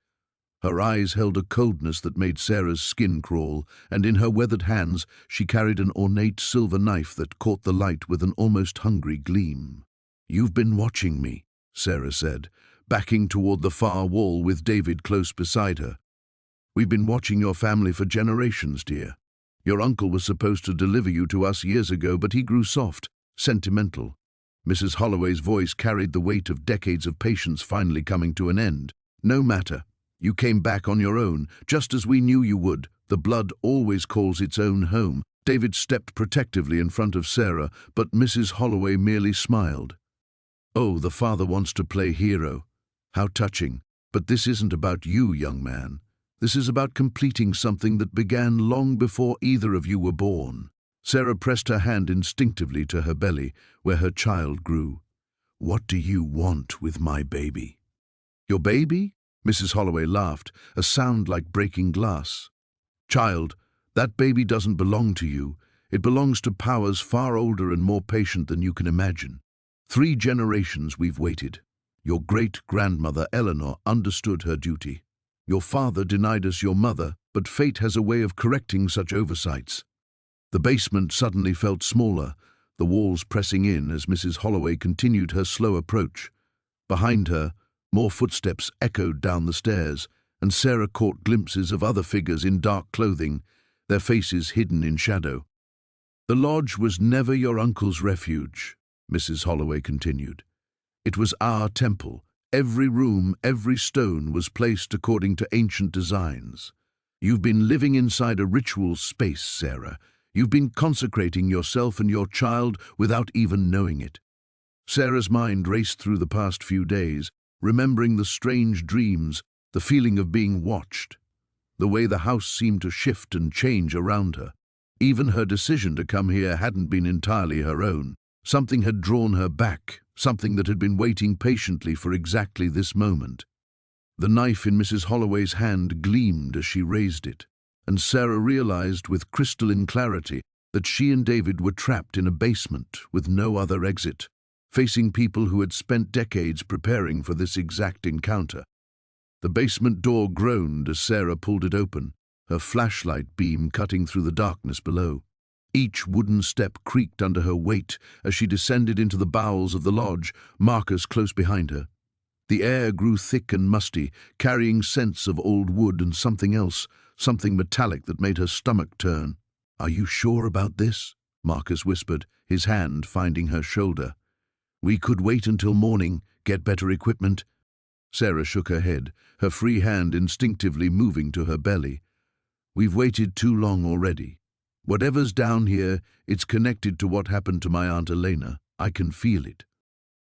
Her eyes held a coldness that made Sarah's skin crawl, and in her weathered hands she carried an ornate silver knife that caught the light with an almost hungry gleam. "You've been watching me," Sarah said, backing toward the far wall with David close beside her. "We've been watching your family for generations, dear. Your uncle was supposed to deliver you to us years ago, but he grew soft, sentimental." Mrs. Holloway's voice carried the weight of decades of patience finally coming to an end. "No matter. You came back on your own, just as we knew you would. The blood always calls its own home." David stepped protectively in front of Sarah, but Mrs. Holloway merely smiled. "Oh, the father wants to play hero. How touching. But this isn't about you, young man. This is about completing something that began long before either of you were born." Sarah pressed her hand instinctively to her belly, where her child grew. "What do you want with my baby?" "Your baby?" Mrs. Holloway laughed, a sound like breaking glass. "Child, that baby doesn't belong to you. It belongs to powers far older and more patient than you can imagine. 3 generations we've waited. Your great-grandmother Eleanor understood her duty. Your father denied us your mother, but fate has a way of correcting such oversights." The basement suddenly felt smaller, the walls pressing in as Mrs. Holloway continued her slow approach. Behind her, more footsteps echoed down the stairs, and Sarah caught glimpses of other figures in dark clothing, their faces hidden in shadow. "The lodge was never your uncle's refuge," Mrs. Holloway continued. "It was our temple. Every room, every stone was placed according to ancient designs. You've been living inside a ritual space, Sarah. You've been consecrating yourself and your child without even knowing it." Sarah's mind raced through the past few days, remembering the strange dreams, the feeling of being watched. the way the house seemed to shift and change around her. Even her decision to come here hadn't been entirely her own. Something had drawn her back, something that had been waiting patiently for exactly this moment. The knife in Mrs. Holloway's hand gleamed as she raised it, and Sarah realized with crystalline clarity that she and David were trapped in a basement with no other exit, facing people who had spent decades preparing for this exact encounter. The basement door groaned as Sarah pulled it open, her flashlight beam cutting through the darkness below. Each wooden step creaked under her weight as she descended into the bowels of the lodge, Marcus close behind her. The air grew thick and musty, carrying scents of old wood and something else, something metallic that made her stomach turn. "Are you sure about this?" Marcus whispered, his hand finding her shoulder. "We could wait until morning, get better equipment." Sarah shook her head, her free hand instinctively moving to her belly. "We've waited too long already. Whatever's down here, it's connected to what happened to my Aunt Elena. I can feel it."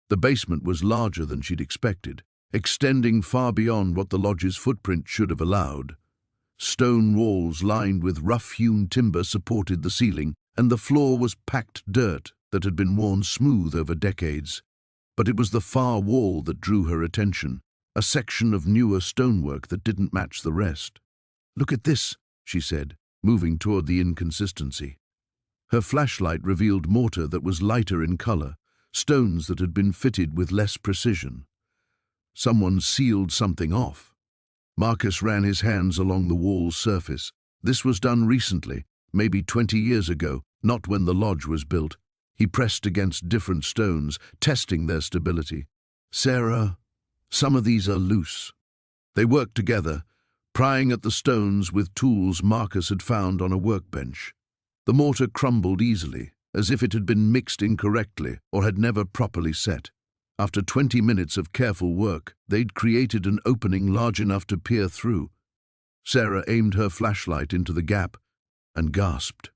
The basement was larger than she'd expected, extending far beyond what the lodge's footprint should have allowed. Stone walls lined with rough-hewn timber supported the ceiling, and the floor was packed dirt that had been worn smooth over decades. But it was the far wall that drew her attention, a section of newer stonework that didn't match the rest. "Look at this," she said, moving toward the inconsistency. Her flashlight revealed mortar that was lighter in color, stones that had been fitted with less precision. Someone sealed something off. Marcus ran his hands along the wall's surface. This was done recently, maybe 20 years ago, not when the lodge was built. He pressed against different stones, testing their stability. "Sarah, some of these are loose." They worked together, prying at the stones with tools Marcus had found on a workbench. The mortar crumbled easily, as if it had been mixed incorrectly or had never properly set. After 20 minutes of careful work, they'd created an opening large enough to peer through. Sarah aimed her flashlight into the gap and gasped.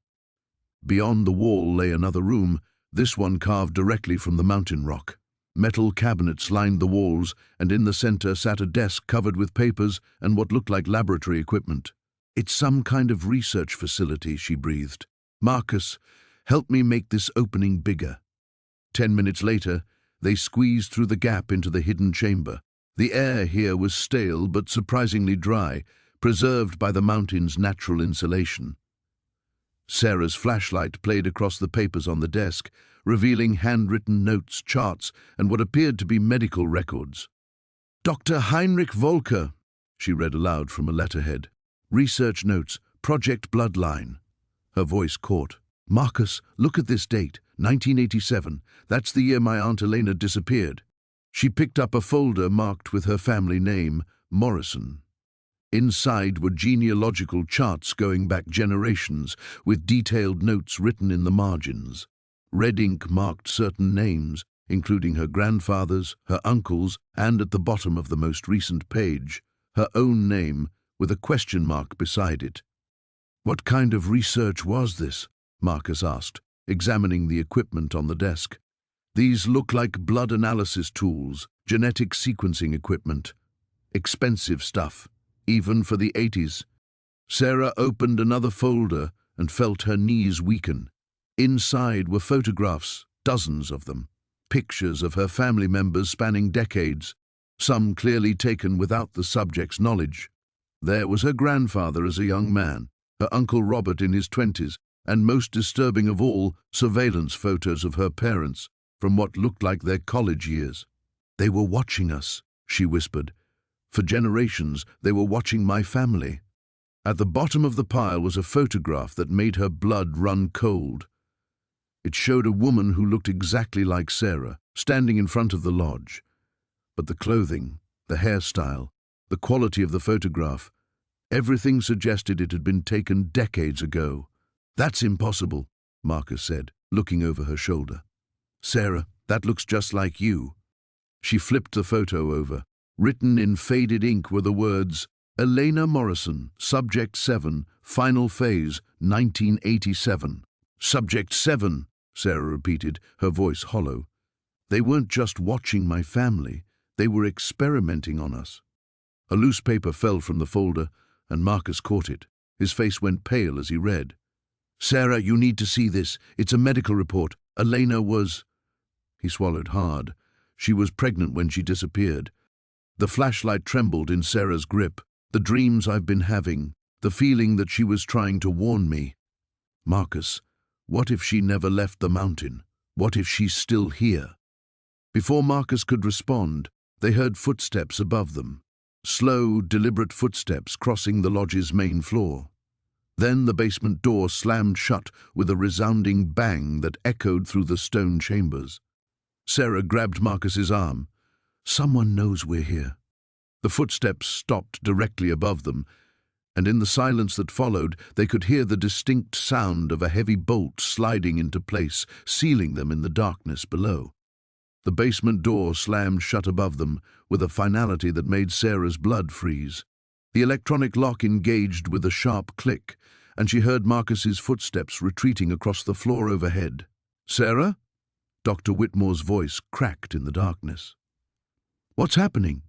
Beyond the wall lay another room, this one carved directly from the mountain rock. Metal cabinets lined the walls, and in the center sat a desk covered with papers and what looked like laboratory equipment. "It's some kind of research facility," she breathed. "Marcus, help me make this opening bigger." 10 minutes later, they squeezed through the gap into the hidden chamber. The air here was stale but surprisingly dry, preserved by the mountain's natural insulation. Sarah's flashlight played across the papers on the desk, revealing handwritten notes, charts, and what appeared to be medical records. "Dr. Heinrich Volker," she read aloud from a letterhead. "Research notes, Project Bloodline." Her voice caught. "Marcus, look at this date, 1987. That's the year my Aunt Elena disappeared." She picked up a folder marked with her family name, Morrison. Inside were genealogical charts going back generations, with detailed notes written in the margins. Red ink marked certain names, including her grandfather's, her uncle's, and at the bottom of the most recent page, her own name with a question mark beside it. "What kind of research was this?" Marcus asked, examining the equipment on the desk. "These look like blood analysis tools, genetic sequencing equipment. Expensive stuff, even for the 80s. Sarah opened another folder and felt her knees weaken. Inside were photographs, dozens of them, pictures of her family members spanning decades, some clearly taken without the subject's knowledge. There was her grandfather as a young man, her Uncle Robert in his 20s, and most disturbing of all, surveillance photos of her parents from what looked like their college years. "They were watching us," she whispered. "For generations, they were watching my family." At the bottom of the pile was a photograph that made her blood run cold. It showed a woman who looked exactly like Sarah, standing in front of the lodge. But the clothing, the hairstyle, the quality of the photograph, everything suggested it had been taken decades ago. "That's impossible," Marcus said, looking over her shoulder. "Sarah, that looks just like you." She flipped the photo over. Written in faded ink were the words, "Elena Morrison, Subject 7, Final Phase, 1987. "Subject 7, Sarah repeated, her voice hollow. "They weren't just watching my family, they were experimenting on us." A loose paper fell from the folder, and Marcus caught it. His face went pale as he read. "Sarah, you need to see this. It's a medical report. Elena was—" He swallowed hard. She was pregnant when she disappeared. The flashlight trembled in Sarah's grip. "The dreams I've been having, the feeling that she was trying to warn me. Marcus, what if she never left the mountain? What if she's still here?" Before Marcus could respond, they heard footsteps above them. Slow, deliberate footsteps crossing the lodge's main floor. Then the basement door slammed shut with a resounding bang that echoed through the stone chambers. Sarah grabbed Marcus's arm. "Someone knows we're here." The footsteps stopped directly above them, and in the silence that followed, they could hear the distinct sound of a heavy bolt sliding into place, sealing them in the darkness below. The basement door slammed shut above them with a finality that made Sarah's blood freeze. The electronic lock engaged with a sharp click, and she heard Marcus's footsteps retreating across the floor overhead. "Sarah?" Dr. Whitmore's voice cracked in the darkness. "What's happening?"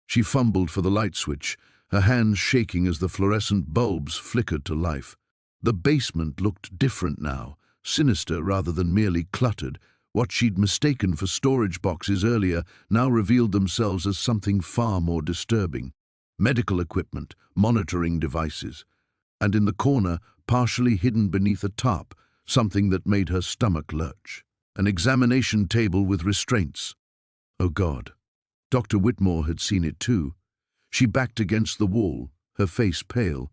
She fumbled for the light switch, her hands shaking as the fluorescent bulbs flickered to life. The basement looked different now, sinister rather than merely cluttered. What she'd mistaken for storage boxes earlier now revealed themselves as something far more disturbing. Medical equipment, monitoring devices, and in the corner, partially hidden beneath a tarp, something that made her stomach lurch. An examination table with restraints. Oh God. Dr. Whitmore had seen it too. She backed against the wall, her face pale.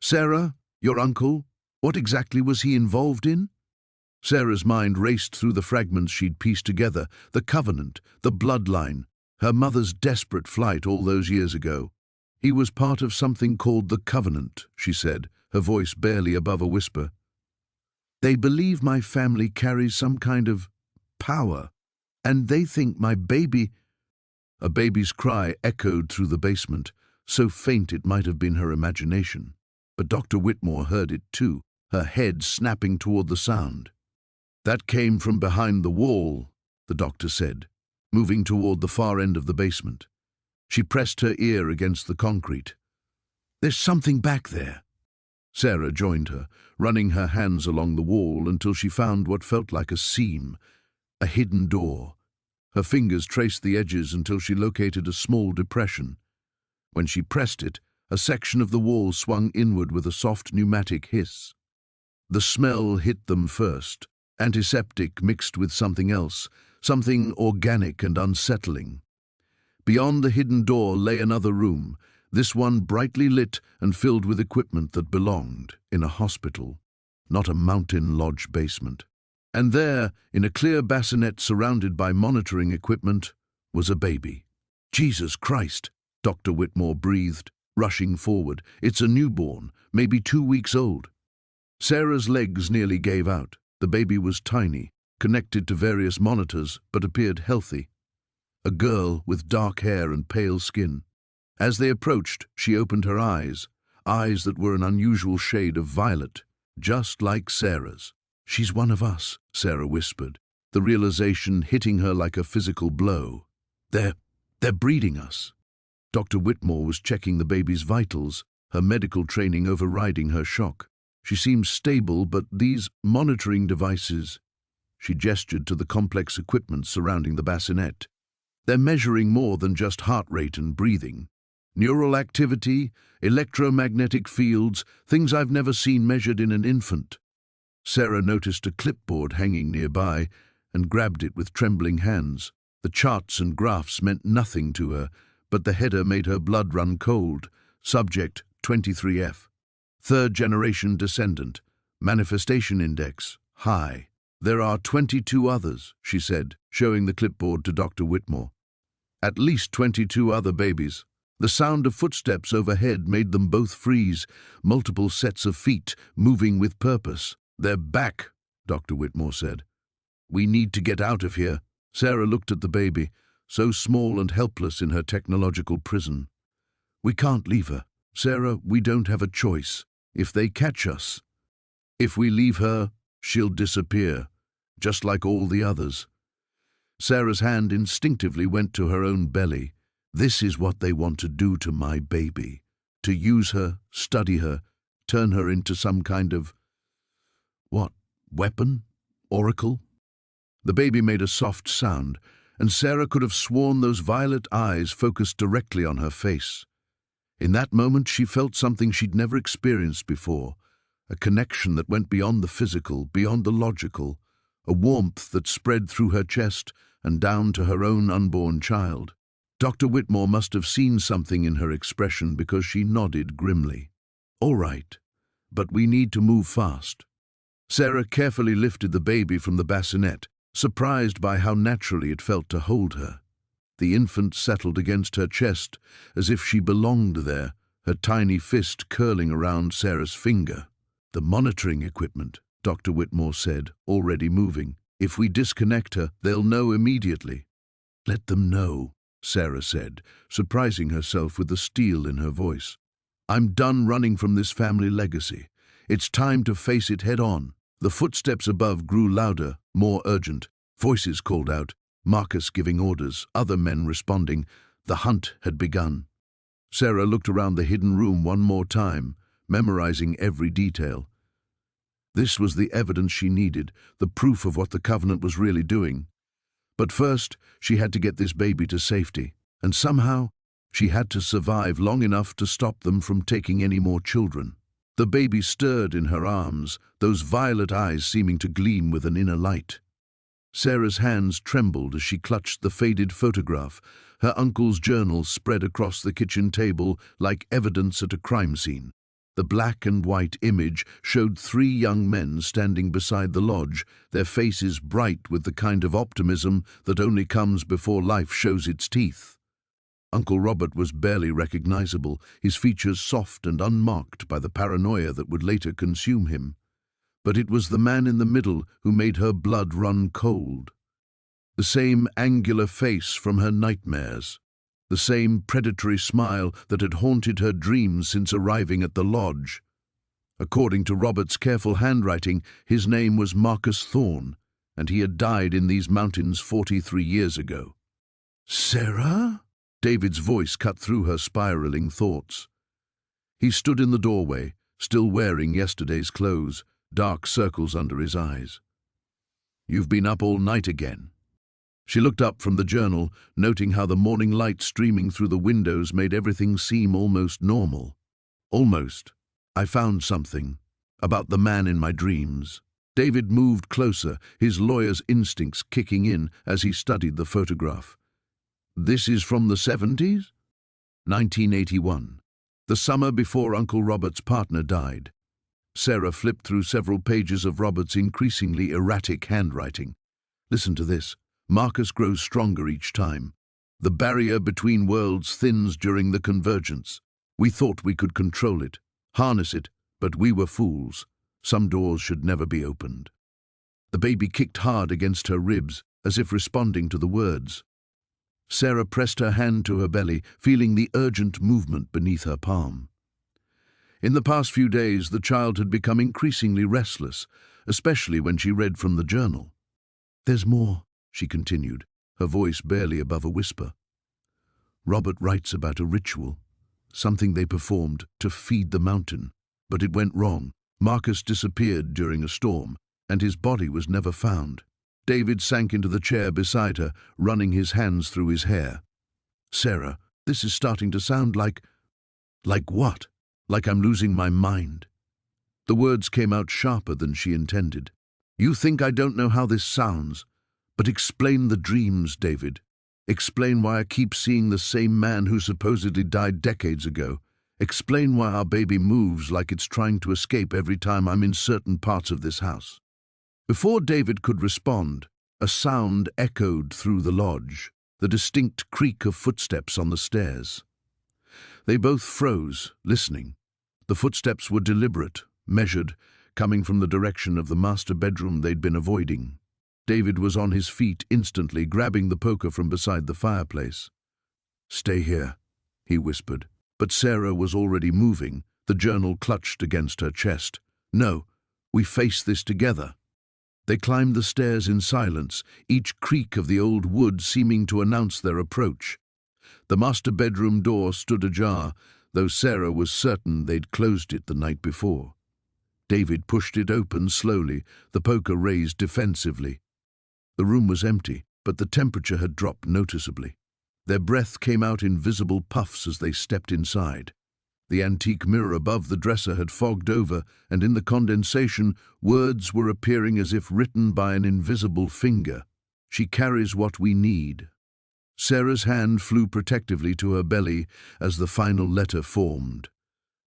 "Sarah, your uncle, what exactly was he involved in?" Sarah's mind raced through the fragments she'd pieced together, the covenant, the bloodline, her mother's desperate flight all those years ago. "He was part of something called the Covenant," she said, her voice barely above a whisper. "They believe my family carries some kind of power, and they think my baby—" A baby's cry echoed through the basement, so faint it might have been her imagination. But Dr. Whitmore heard it too, her head snapping toward the sound. "That came from behind the wall," the doctor said, moving toward the far end of the basement. She pressed her ear against the concrete. "There's something back there." Sarah joined her, running her hands along the wall until she found what felt like a seam, a hidden door. Her fingers traced the edges until she located a small depression. When she pressed it, a section of the wall swung inward with a soft pneumatic hiss. The smell hit them first, antiseptic mixed with something else, something organic and unsettling. Beyond the hidden door lay another room, this one brightly lit and filled with equipment that belonged in a hospital, not a mountain lodge basement. And there, in a clear bassinet surrounded by monitoring equipment, was a baby. "Jesus Christ," Dr. Whitmore breathed, rushing forward. "It's a newborn, maybe 2 weeks old." Sarah's legs nearly gave out. The baby was tiny, connected to various monitors, but appeared healthy. A girl with dark hair and pale skin. As they approached, she opened her eyes that were an unusual shade of violet, just like Sarah's. "She's one of us," Sarah whispered, the realization hitting her like a physical blow. They're breeding us." Dr. Whitmore was checking the baby's vitals, her medical training overriding her shock. "She seems stable, but these monitoring devices—" She gestured to the complex equipment surrounding the bassinet. "They're measuring more than just heart rate and breathing. Neural activity, electromagnetic fields, things I've never seen measured in an infant." Sarah noticed a clipboard hanging nearby and grabbed it with trembling hands. The charts and graphs meant nothing to her, but the header made her blood run cold. Subject 23F. Third-generation descendant. Manifestation index high. "There are 22 others," she said, showing the clipboard to Dr. Whitmore. "At least 22 other babies." The sound of footsteps overhead made them both freeze, multiple sets of feet, moving with purpose. "They're back," Dr. Whitmore said. "We need to get out of here." Sarah looked at the baby, so small and helpless in her technological prison. "We can't leave her. Sarah, we don't have a choice. If they catch us, if we leave her, she'll disappear, just like all the others." Sarah's hand instinctively went to her own belly. "This is what they want to do to my baby." To use her, study her, turn her into some kind of, what, weapon? Oracle? The baby made a soft sound, and Sarah could have sworn those violet eyes focused directly on her face. In that moment she felt something she'd never experienced before, a connection that went beyond the physical, beyond the logical, a warmth that spread through her chest and down to her own unborn child. Dr. Whitmore must have seen something in her expression because she nodded grimly. "All right, but we need to move fast." Sarah carefully lifted the baby from the bassinet, surprised by how naturally it felt to hold her. The infant settled against her chest as if she belonged there, her tiny fist curling around Sarah's finger. "The monitoring equipment," Dr. Whitmore said, already moving. "If we disconnect her, they'll know immediately." "Let them know," Sarah said, surprising herself with the steel in her voice. "I'm done running from this family legacy. It's time to face it head on." The footsteps above grew louder, more urgent. Voices called out, Marcus giving orders, other men responding. The hunt had begun. Sarah looked around the hidden room one more time, memorizing every detail. This was the evidence she needed, the proof of what the Covenant was really doing. But first, she had to get this baby to safety, and somehow, she had to survive long enough to stop them from taking any more children. The baby stirred in her arms, those violet eyes seeming to gleam with an inner light. Sarah's hands trembled as she clutched the faded photograph, her uncle's journal spread across the kitchen table like evidence at a crime scene. The black and white image showed 3 young men standing beside the lodge, their faces bright with the kind of optimism that only comes before life shows its teeth. Uncle Robert was barely recognizable, his features soft and unmarked by the paranoia that would later consume him. But it was the man in the middle who made her blood run cold. The same angular face from her nightmares, the same predatory smile that had haunted her dreams since arriving at the lodge. According to Robert's careful handwriting, his name was Marcus Thorne, and he had died in these mountains 43 years ago. "Sarah?" David's voice cut through her spiraling thoughts. He stood in the doorway, still wearing yesterday's clothes, dark circles under his eyes. "You've been up all night again." She looked up from the journal, noting how the morning light streaming through the windows made everything seem almost normal. "Almost. I found something. About the man in my dreams." David moved closer, his lawyer's instincts kicking in as he studied the photograph. "This is from the 70s? 1981. The summer before Uncle Robert's partner died." Sarah flipped through several pages of Robert's increasingly erratic handwriting. "Listen to this. Marcus grows stronger each time. The barrier between worlds thins during the convergence. We thought we could control it, harness it, but we were fools. Some doors should never be opened." The baby kicked hard against her ribs, as if responding to the words. Sarah pressed her hand to her belly, feeling the urgent movement beneath her palm. In the past few days, the child had become increasingly restless, especially when she read from the journal. "There's more," she continued, her voice barely above a whisper. "Robert writes about a ritual, something they performed to feed the mountain, but it went wrong. Marcus disappeared during a storm, and his body was never found." David sank into the chair beside her, running his hands through his hair. "Sarah, this is starting to sound like..." "Like what?" "Like I'm losing my mind." The words came out sharper than she intended. "You think I don't know how this sounds, but explain the dreams, David. Explain why I keep seeing the same man who supposedly died decades ago. Explain why our baby moves like it's trying to escape every time I'm in certain parts of this house." Before David could respond, a sound echoed through the lodge, the distinct creak of footsteps on the stairs. They both froze, listening. The footsteps were deliberate, measured, coming from the direction of the master bedroom they'd been avoiding. David was on his feet instantly, grabbing the poker from beside the fireplace. "Stay here," he whispered. But Sarah was already moving, the journal clutched against her chest. "No, we face this together." They climbed the stairs in silence, each creak of the old wood seeming to announce their approach. The master bedroom door stood ajar, though Sarah was certain they'd closed it the night before. David pushed it open slowly, the poker raised defensively. The room was empty, but the temperature had dropped noticeably. Their breath came out in visible puffs as they stepped inside. The antique mirror above the dresser had fogged over, and in the condensation, words were appearing as if written by an invisible finger. "She carries what we need." Sarah's hand flew protectively to her belly as the final letter formed.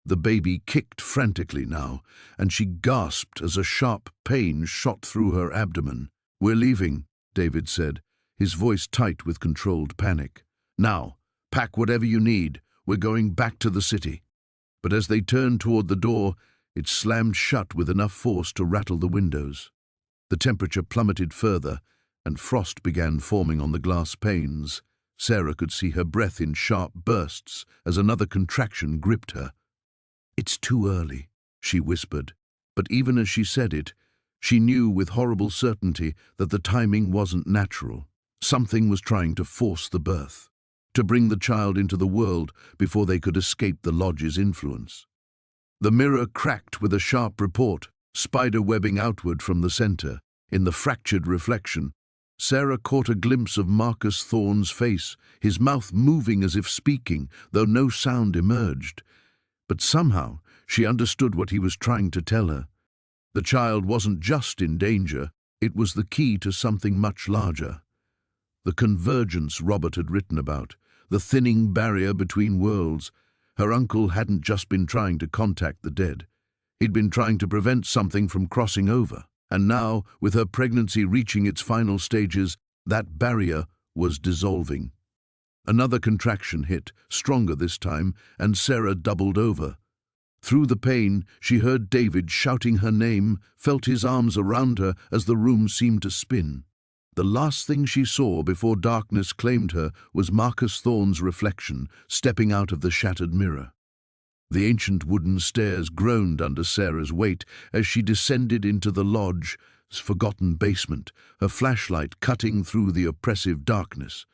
The baby kicked frantically now, and she gasped as a sharp pain shot through her abdomen. "We're leaving," David said, his voice tight with controlled panic. "Now, pack whatever you need. We're going back to the city." But as they turned toward the door, it slammed shut with enough force to rattle the windows. The temperature plummeted further, and frost began forming on the glass panes. Sarah could see her breath in sharp bursts as another contraction gripped her. "It's too early," she whispered, but even as she said it, she knew with horrible certainty that the timing wasn't natural. Something was trying to force the birth, to bring the child into the world before they could escape the lodge's influence. The mirror cracked with a sharp report, spider webbing outward from the center. In the fractured reflection, Sarah caught a glimpse of Marcus Thorne's face, his mouth moving as if speaking, though no sound emerged. But somehow she understood what he was trying to tell her. The child wasn't just in danger, it was the key to something much larger. The convergence Robert had written about, the thinning barrier between worlds. Her uncle hadn't just been trying to contact the dead. He'd been trying to prevent something from crossing over. And now, with her pregnancy reaching its final stages, that barrier was dissolving. Another contraction hit, stronger this time, and Sarah doubled over. Through the pain, she heard David shouting her name, felt his arms around her as the room seemed to spin. The last thing she saw before darkness claimed her was Marcus Thorne's reflection, stepping out of the shattered mirror. The ancient wooden stairs groaned under Sarah's weight as she descended into the lodge's forgotten basement, her flashlight cutting through the oppressive darkness.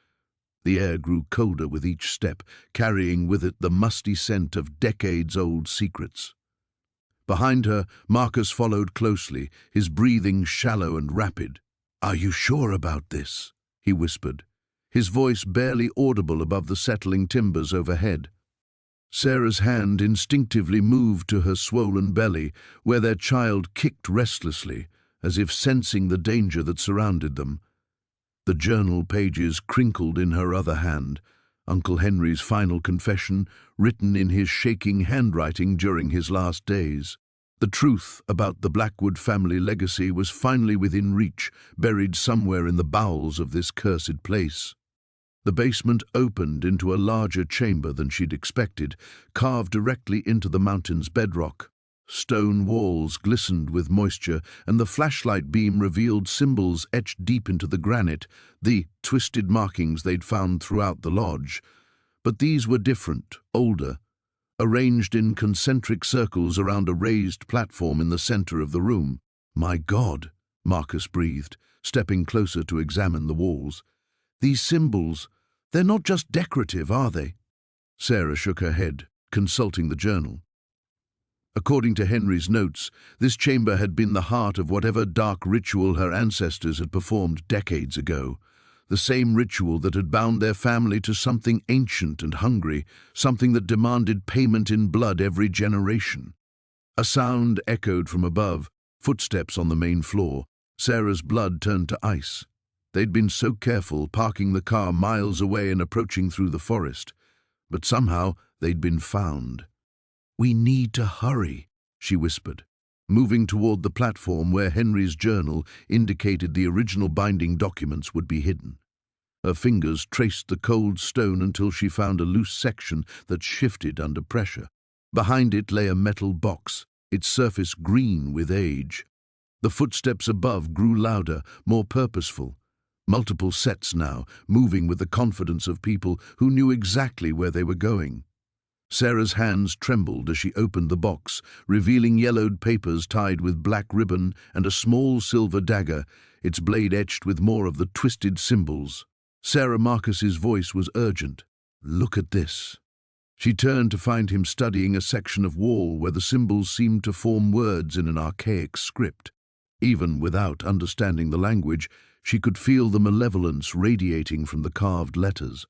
The air grew colder with each step, carrying with it the musty scent of decades-old secrets. Behind her, Marcus followed closely, his breathing shallow and rapid. "Are you sure about this?" he whispered, his voice barely audible above the settling timbers overhead. Sarah's hand instinctively moved to her swollen belly, where their child kicked restlessly, as if sensing the danger that surrounded them. The journal pages crinkled in her other hand, Uncle Henry's final confession, written in his shaking handwriting during his last days. The truth about the Blackwood family legacy was finally within reach, buried somewhere in the bowels of this cursed place. The basement opened into a larger chamber than she'd expected, carved directly into the mountain's bedrock. Stone walls glistened with moisture, and the flashlight beam revealed symbols etched deep into the granite, the twisted markings they'd found throughout the lodge. But these were different, older, arranged in concentric circles around a raised platform in the center of the room. "My God," Marcus breathed, stepping closer to examine the walls. "These symbols, they're not just decorative, are they?" Sarah shook her head, consulting the journal. According to Henry's notes, this chamber had been the heart of whatever dark ritual her ancestors had performed decades ago, the same ritual that had bound their family to something ancient and hungry, something that demanded payment in blood every generation. A sound echoed from above, footsteps on the main floor. Sarah's blood turned to ice. They'd been so careful, parking the car miles away and approaching through the forest. But somehow they'd been found. "We need to hurry," she whispered, moving toward the platform where Henry's journal indicated the original binding documents would be hidden. Her fingers traced the cold stone until she found a loose section that shifted under pressure. Behind it lay a metal box, its surface green with age. The footsteps above grew louder, more purposeful. Multiple sets now, moving with the confidence of people who knew exactly where they were going. Sarah's hands trembled as she opened the box, revealing yellowed papers tied with black ribbon and a small silver dagger, its blade etched with more of the twisted symbols. Sarah Marcus's voice was urgent. "Look at this." She turned to find him studying a section of wall where the symbols seemed to form words in an archaic script. Even without understanding the language, she could feel the malevolence radiating from the carved letters.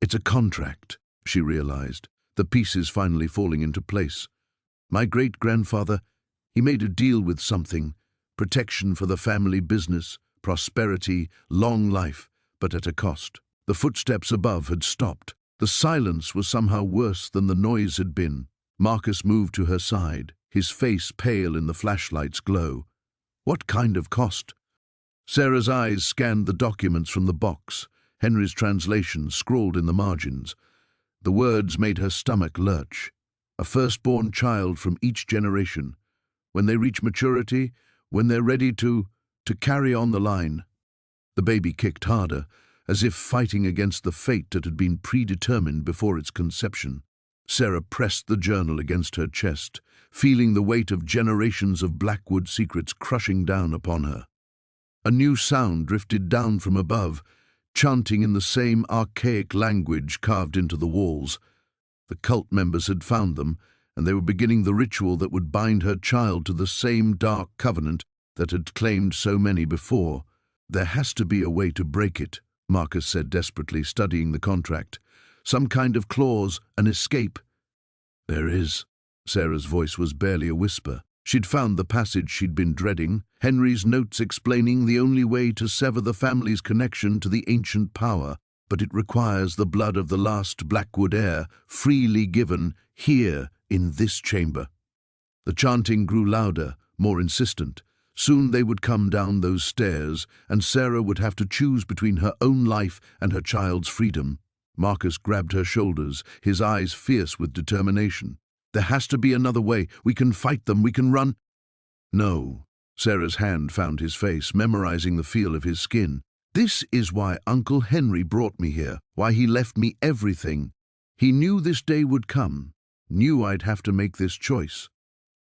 It's a contract, she realized, the pieces finally falling into place. My great-grandfather, he made a deal with something, protection for the family business, prosperity, long life, but at a cost. The footsteps above had stopped. The silence was somehow worse than the noise had been. Marcus moved to her side, his face pale in the flashlight's glow. What kind of cost? Sarah's eyes scanned the documents from the box, Henry's translation scrawled in the margins. The words made her stomach lurch. A firstborn child from each generation. When they reach maturity, when they're ready to carry on the line. The baby kicked harder, as if fighting against the fate that had been predetermined before its conception. Sarah pressed the journal against her chest, feeling the weight of generations of Blackwood secrets crushing down upon her. A new sound drifted down from above, chanting in the same archaic language carved into the walls. The cult members had found them, and they were beginning the ritual that would bind her child to the same dark covenant that had claimed so many before. There has to be a way to break it, Marcus said desperately, studying the contract. Some kind of clause, an escape. There is. Sarah's voice was barely a whisper. She'd found the passage she'd been dreading, Henry's notes explaining the only way to sever the family's connection to the ancient power, but it requires the blood of the last Blackwood heir, freely given, here, in this chamber. The chanting grew louder, more insistent. Soon they would come down those stairs, and Sarah would have to choose between her own life and her child's freedom. Marcus grabbed her shoulders, his eyes fierce with determination. There has to be another way. We can fight them. We can run. No. Sarah's hand found his face, memorizing the feel of his skin. This is why Uncle Henry brought me here, why he left me everything. He knew this day would come, knew I'd have to make this choice.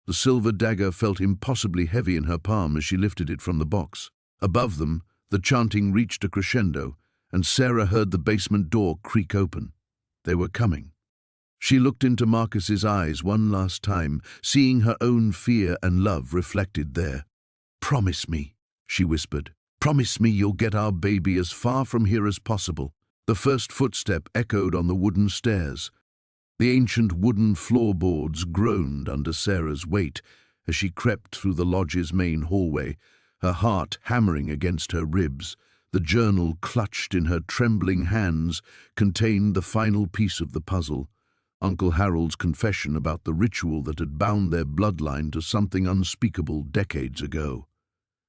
The silver dagger felt impossibly heavy in her palm as she lifted it from the box. Above them, the chanting reached a crescendo, and Sarah heard the basement door creak open. They were coming. She looked into Marcus's eyes one last time, seeing her own fear and love reflected there. "Promise me," she whispered. "Promise me you'll get our baby as far from here as possible." The first footstep echoed on the wooden stairs. The ancient wooden floorboards groaned under Sarah's weight as she crept through the lodge's main hallway, her heart hammering against her ribs. The journal clutched in her trembling hands contained the final piece of the puzzle, Uncle Harold's confession about the ritual that had bound their bloodline to something unspeakable decades ago.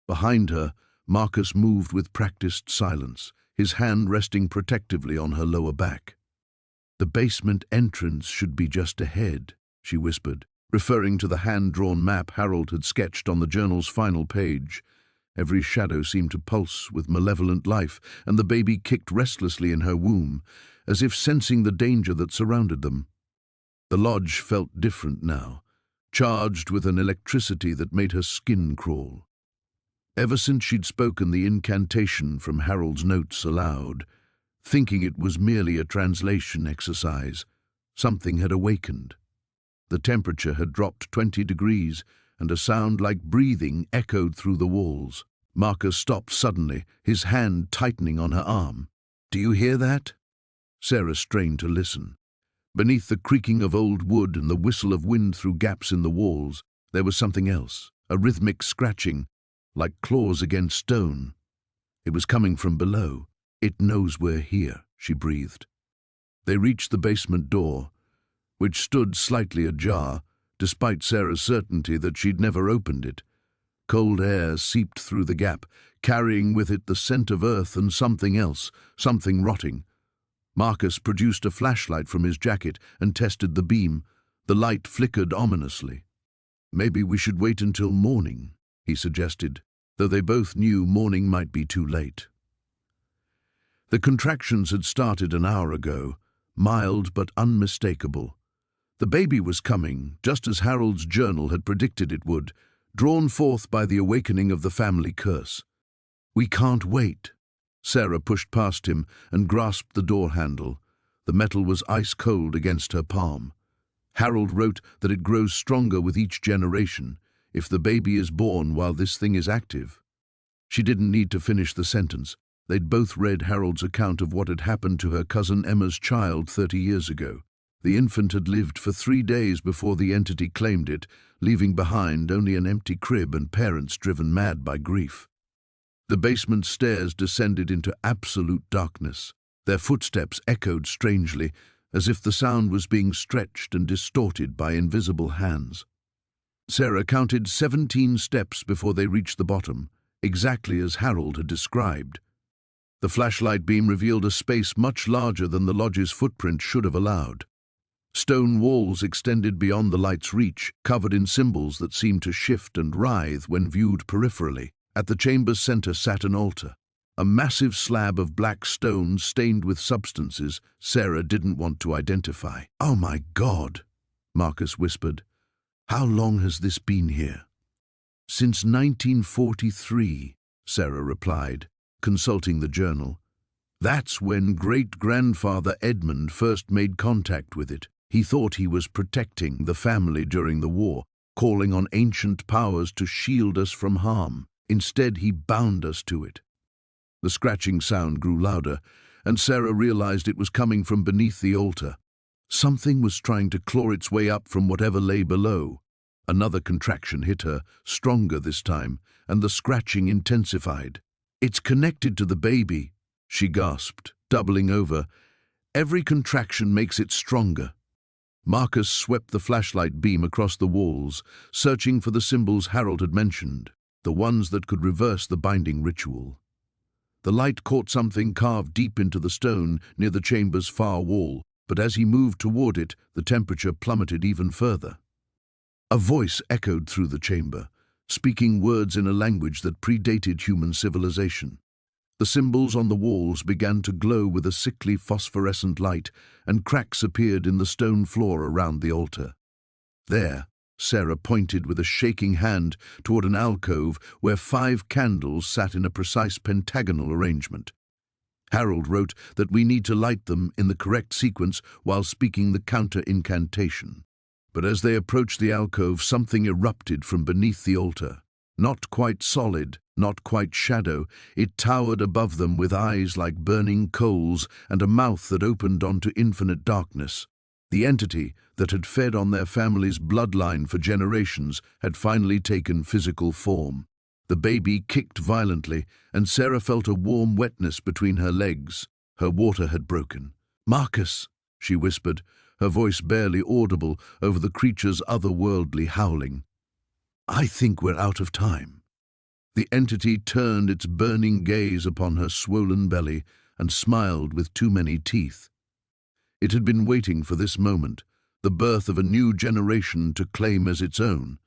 Behind her, Marcus moved with practiced silence, his hand resting protectively on her lower back. "The basement entrance should be just ahead," she whispered, referring to the hand-drawn map Harold had sketched on the journal's final page. Every shadow seemed to pulse with malevolent life, and the baby kicked restlessly in her womb, as if sensing the danger that surrounded them. The lodge felt different now, charged with an electricity that made her skin crawl. Ever since she'd spoken the incantation from Harold's notes aloud, thinking it was merely a translation exercise, something had awakened. The temperature had dropped 20 degrees, and a sound like breathing echoed through the walls. Marcus stopped suddenly, his hand tightening on her arm. "Do you hear that?" Sarah strained to listen. Beneath the creaking of old wood and the whistle of wind through gaps in the walls, there was something else, a rhythmic scratching, like claws against stone. It was coming from below. "It knows we're here," she breathed. They reached the basement door, which stood slightly ajar, despite Sarah's certainty that she'd never opened it. Cold air seeped through the gap, carrying with it the scent of earth and something else, something rotting. Marcus produced a flashlight from his jacket and tested the beam. The light flickered ominously. "Maybe we should wait until morning," he suggested, though they both knew morning might be too late. The contractions had started an hour ago, mild but unmistakable. The baby was coming, just as Harold's journal had predicted it would, drawn forth by the awakening of the family curse. "We can't wait." Sarah pushed past him and grasped the door handle. The metal was ice cold against her palm. Harold wrote that it grows stronger with each generation if the baby is born while this thing is active. She didn't need to finish the sentence. They'd both read Harold's account of what had happened to her cousin Emma's child 30 years ago. The infant had lived for 3 days before the entity claimed it, leaving behind only an empty crib and parents driven mad by grief. The basement stairs descended into absolute darkness. Their footsteps echoed strangely, as if the sound was being stretched and distorted by invisible hands. Sarah counted 17 steps before they reached the bottom, exactly as Harold had described. The flashlight beam revealed a space much larger than the lodge's footprint should have allowed. Stone walls extended beyond the light's reach, covered in symbols that seemed to shift and writhe when viewed peripherally. At the chamber's center sat an altar, a massive slab of black stone stained with substances Sarah didn't want to identify. "Oh my God," Marcus whispered. "How long has this been here?" "Since 1943, Sarah replied, consulting the journal. "That's when great-grandfather Edmund first made contact with it. He thought he was protecting the family during the war, calling on ancient powers to shield us from harm. Instead, he bound us to it." The scratching sound grew louder, and Sarah realized it was coming from beneath the altar. Something was trying to claw its way up from whatever lay below. Another contraction hit her, stronger this time, and the scratching intensified. "It's connected to the baby," she gasped, doubling over. "Every contraction makes it stronger." Marcus swept the flashlight beam across the walls, searching for the symbols Harold had mentioned, the ones that could reverse the binding ritual. The light caught something carved deep into the stone near the chamber's far wall, but as he moved toward it, the temperature plummeted even further. A voice echoed through the chamber, speaking words in a language that predated human civilization. The symbols on the walls began to glow with a sickly phosphorescent light, and cracks appeared in the stone floor around the altar. There, Sarah pointed with a shaking hand toward an alcove where 5 candles sat in a precise pentagonal arrangement. Harold wrote that we need to light them in the correct sequence while speaking the counter-incantation. But as they approached the alcove, something erupted from beneath the altar. Not quite solid, not quite shadow, it towered above them with eyes like burning coals and a mouth that opened onto infinite darkness. The entity that had fed on their family's bloodline for generations had finally taken physical form. The baby kicked violently, and Sarah felt a warm wetness between her legs. Her water had broken. "Marcus," she whispered, her voice barely audible over the creature's otherworldly howling. "I think we're out of time." The entity turned its burning gaze upon her swollen belly and smiled with too many teeth. It had been waiting for this moment, the birth of a new generation to claim as its own.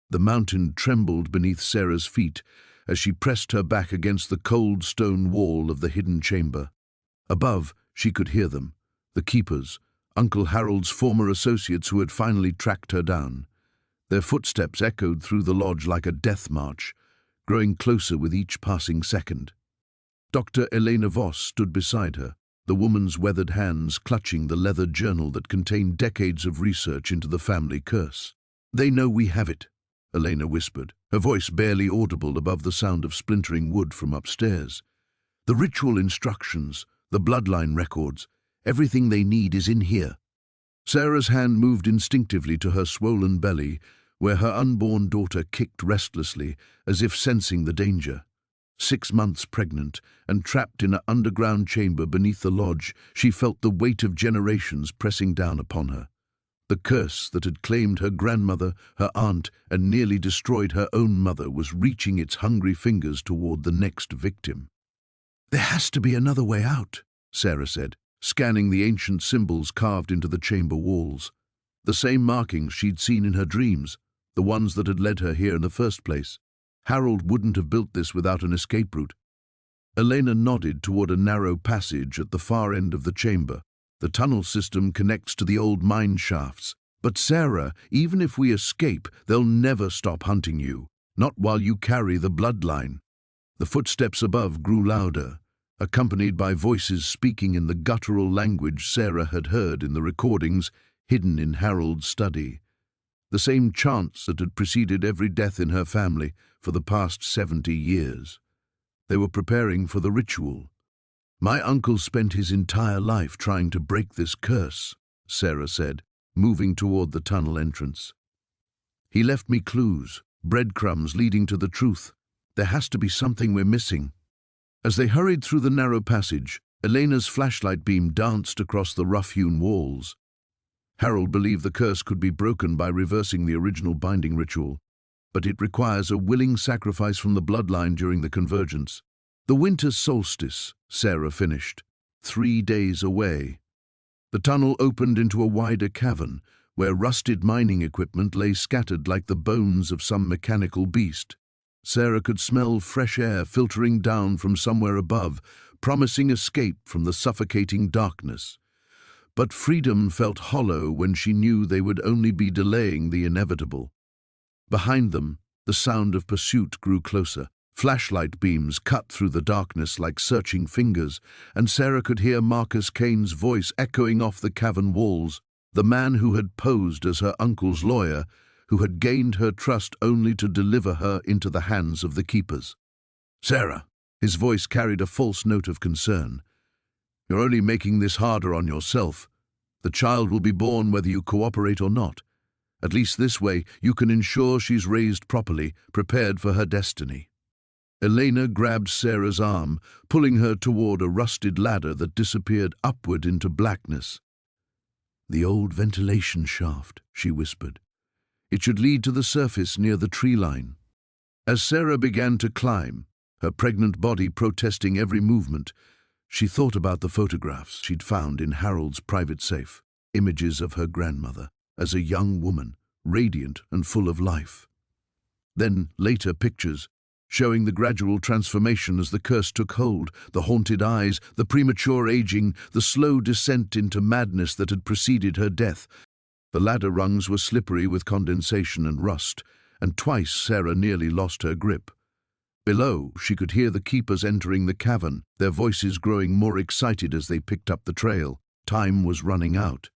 The mountain trembled beneath Sarah's feet as she pressed her back against the cold stone wall of the hidden chamber. Above, she could hear them, the keepers, Uncle Harold's former associates who had finally tracked her down. Their footsteps echoed through the lodge like a death march, growing closer with each passing second. Dr. Elena Voss stood beside her, the woman's weathered hands clutching the leather journal that contained decades of research into the family curse. "They know we have it," Elena whispered, her voice barely audible above the sound of splintering wood from upstairs. "The ritual instructions, the bloodline records, everything they need is in here." Sarah's hand moved instinctively to her swollen belly, where her unborn daughter kicked restlessly, as if sensing the danger. 6 months pregnant and trapped in an underground chamber beneath the lodge, she felt the weight of generations pressing down upon her. The curse that had claimed her grandmother, her aunt, and nearly destroyed her own mother was reaching its hungry fingers toward the next victim. "There has to be another way out," Sarah said, scanning the ancient symbols carved into the chamber walls. The same markings she'd seen in her dreams, the ones that had led her here in the first place. Harold wouldn't have built this without an escape route. Elena nodded toward a narrow passage at the far end of the chamber. "The tunnel system connects to the old mine shafts. But Sarah, even if we escape, they'll never stop hunting you. Not while you carry the bloodline." The footsteps above grew louder, accompanied by voices speaking in the guttural language Sarah had heard in the recordings hidden in Harold's study. The same chants that had preceded every death in her family for the past 70 years. They were preparing for the ritual. "My uncle spent his entire life trying to break this curse," Sarah said, moving toward the tunnel entrance. "He left me clues, breadcrumbs leading to the truth. There has to be something we're missing." As they hurried through the narrow passage, Elena's flashlight beam danced across the rough-hewn walls. Harold believed the curse could be broken by reversing the original binding ritual, but it requires a willing sacrifice from the bloodline during the convergence. "The winter solstice," Sarah finished, 3 days away. The tunnel opened into a wider cavern, where rusted mining equipment lay scattered like the bones of some mechanical beast. Sarah could smell fresh air filtering down from somewhere above, promising escape from the suffocating darkness. But freedom felt hollow when she knew they would only be delaying the inevitable. Behind them, the sound of pursuit grew closer. Flashlight beams cut through the darkness like searching fingers, and Sarah could hear Marcus Kane's voice echoing off the cavern walls, the man who had posed as her uncle's lawyer, who had gained her trust only to deliver her into the hands of the keepers. "Sarah," his voice carried a false note of concern. "You're only making this harder on yourself. The child will be born whether you cooperate or not. At least this way you can ensure she's raised properly, prepared for her destiny." Elena grabbed Sarah's arm, pulling her toward a rusted ladder that disappeared upward into blackness. "The old ventilation shaft," she whispered. "It should lead to the surface near the tree line." As Sarah began to climb, her pregnant body protesting every movement, she thought about the photographs she'd found in Harold's private safe, images of her grandmother as a young woman, radiant and full of life. Then later pictures, showing the gradual transformation as the curse took hold, the haunted eyes, the premature aging, the slow descent into madness that had preceded her death. The ladder rungs were slippery with condensation and rust, and twice Sarah nearly lost her grip. Below, she could hear the keepers entering the cavern, their voices growing more excited as they picked up the trail. Time was running out.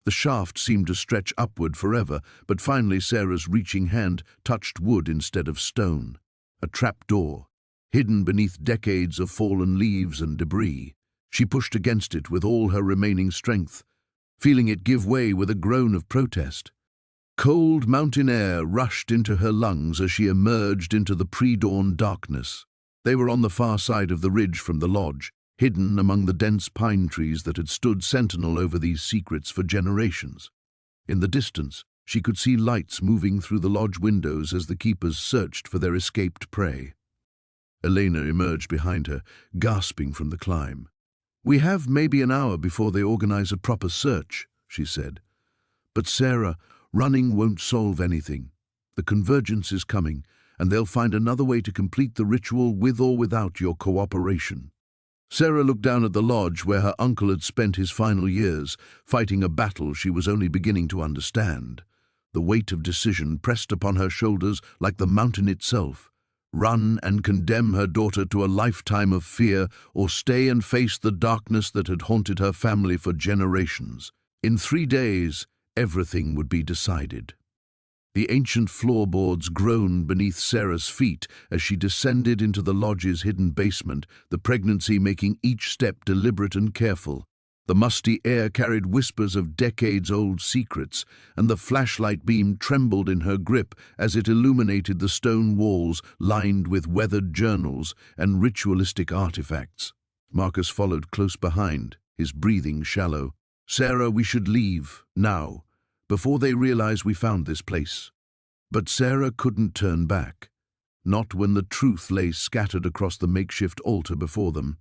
The shaft seemed to stretch upward forever, but finally Sarah's reaching hand touched wood instead of stone. A trapdoor, hidden beneath decades of fallen leaves and debris. She pushed against it with all her remaining strength, feeling it give way with a groan of protest. Cold mountain air rushed into her lungs as she emerged into the pre-dawn darkness. They were on the far side of the ridge from the lodge, hidden among the dense pine trees that had stood sentinel over these secrets for generations. In the distance, she could see lights moving through the lodge windows as the keepers searched for their escaped prey. Elena emerged behind her, gasping from the climb. "We have maybe an hour before they organize a proper search," she said. "But Sarah, running won't solve anything. The convergence is coming, and they'll find another way to complete the ritual with or without your cooperation." Sarah looked down at the lodge where her uncle had spent his final years, fighting a battle she was only beginning to understand. The weight of decision pressed upon her shoulders like the mountain itself. Run and condemn her daughter to a lifetime of fear, or stay and face the darkness that had haunted her family for generations. In 3 days, everything would be decided. The ancient floorboards groaned beneath Sarah's feet as she descended into the lodge's hidden basement, the pregnancy making each step deliberate and careful. The musty air carried whispers of decades-old secrets, and the flashlight beam trembled in her grip as it illuminated the stone walls lined with weathered journals and ritualistic artifacts. Marcus followed close behind, his breathing shallow. "Sarah, we should leave, now, before they realize we found this place." But Sarah couldn't turn back, not when the truth lay scattered across the makeshift altar before them.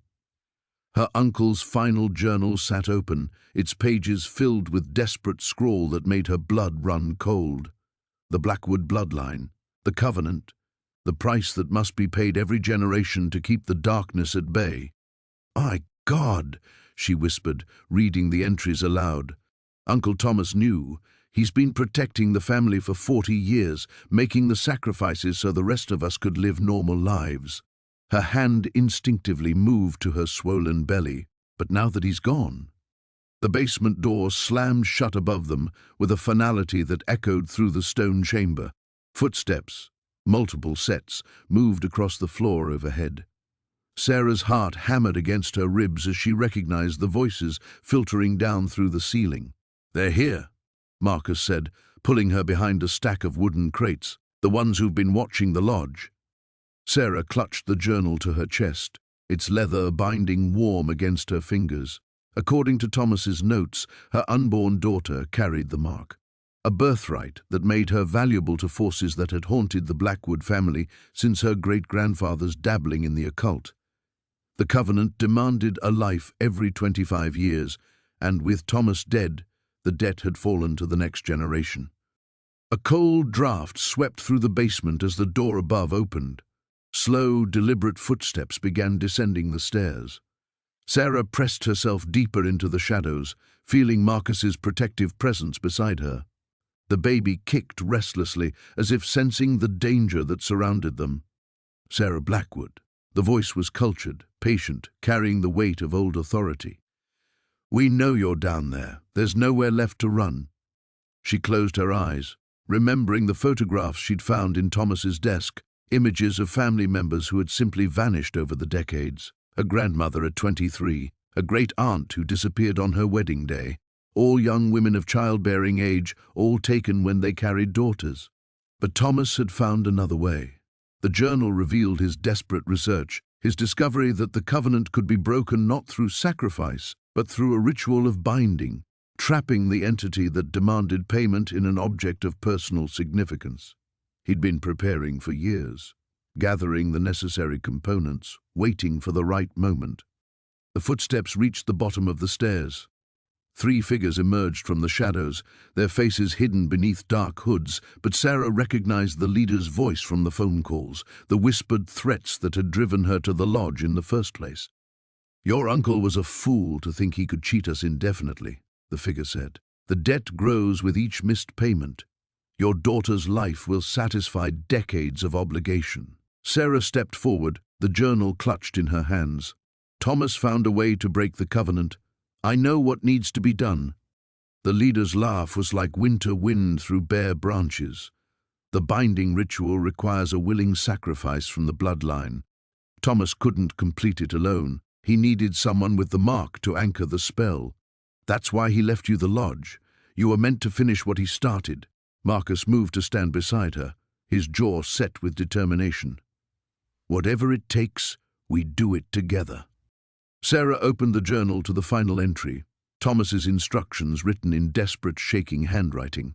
Her uncle's final journal sat open, its pages filled with desperate scrawl that made her blood run cold. The Blackwood bloodline, the covenant, the price that must be paid every generation to keep the darkness at bay. "My God," she whispered, reading the entries aloud. "Uncle Thomas knew. He's been protecting the family for 40 years, making the sacrifices so the rest of us could live normal lives." Her hand instinctively moved to her swollen belly, but now that he's gone. The basement door slammed shut above them with a finality that echoed through the stone chamber. Footsteps, multiple sets, moved across the floor overhead. Sarah's heart hammered against her ribs as she recognized the voices filtering down through the ceiling. "They're here," Marcus said, pulling her behind a stack of wooden crates, "the ones who've been watching the lodge." Sarah clutched the journal to her chest, its leather binding warm against her fingers. According to Thomas's notes, her unborn daughter carried the mark, a birthright that made her valuable to forces that had haunted the Blackwood family since her great-grandfather's dabbling in the occult. The Covenant demanded a life every 25 years, and with Thomas dead, the debt had fallen to the next generation. A cold draft swept through the basement as the door above opened. Slow, deliberate footsteps began descending the stairs. Sarah pressed herself deeper into the shadows, feeling Marcus's protective presence beside her. The baby kicked restlessly, as if sensing the danger that surrounded them. Sarah Blackwood. The voice was cultured, patient, carrying the weight of old authority. "We know you're down there. There's nowhere left to run." She closed her eyes, remembering the photographs she'd found in Thomas's desk, images of family members who had simply vanished over the decades. A grandmother at 23, a great-aunt who disappeared on her wedding day, all young women of childbearing age, all taken when they carried daughters. But Thomas had found another way. The journal revealed his desperate research, his discovery that the covenant could be broken not through sacrifice, but through a ritual of binding, trapping the entity that demanded payment in an object of personal significance. He'd been preparing for years, gathering the necessary components, waiting for the right moment. The footsteps reached the bottom of the stairs. 3 figures emerged from the shadows, their faces hidden beneath dark hoods, but Sarah recognized the leader's voice from the phone calls, the whispered threats that had driven her to the lodge in the first place. "Your uncle was a fool to think he could cheat us indefinitely," the figure said. "The debt grows with each missed payment. Your daughter's life will satisfy decades of obligation." Sarah stepped forward, the journal clutched in her hands. "Thomas found a way to break the covenant. I know what needs to be done." The leader's laugh was like winter wind through bare branches. "The binding ritual requires a willing sacrifice from the bloodline. Thomas couldn't complete it alone. He needed someone with the mark to anchor the spell. That's why he left you the lodge. You were meant to finish what he started." Marcus moved to stand beside her, his jaw set with determination. "Whatever it takes, we do it together." Sarah opened the journal to the final entry, Thomas's instructions written in desperate, shaking handwriting.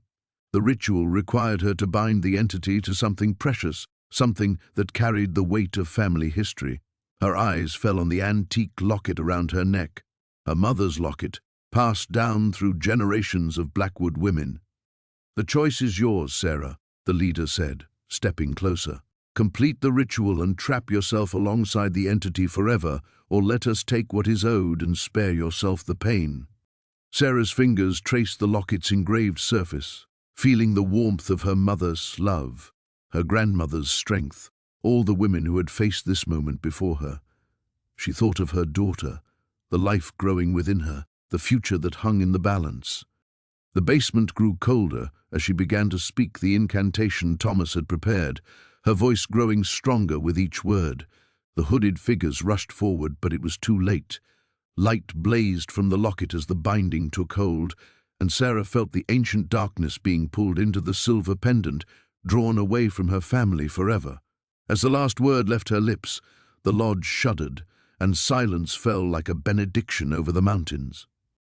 The ritual required her to bind the entity to something precious, something that carried the weight of family history. Her eyes fell on the antique locket around her neck, her mother's locket, passed down through generations of Blackwood women. "The choice is yours, Sarah," the leader said, stepping closer. "Complete the ritual and trap yourself alongside the entity forever, or let us take what is owed and spare yourself the pain." Sarah's fingers traced the locket's engraved surface, feeling the warmth of her mother's love, her grandmother's strength, all the women who had faced this moment before her. She thought of her daughter, the life growing within her, the future that hung in the balance. The basement grew colder as she began to speak the incantation Thomas had prepared, her voice growing stronger with each word. The hooded figures rushed forward, but it was too late. Light blazed from the locket as the binding took hold, and Sarah felt the ancient darkness being pulled into the silver pendant, drawn away from her family forever. As the last word left her lips, the lodge shuddered, and silence fell like a benediction over the mountains.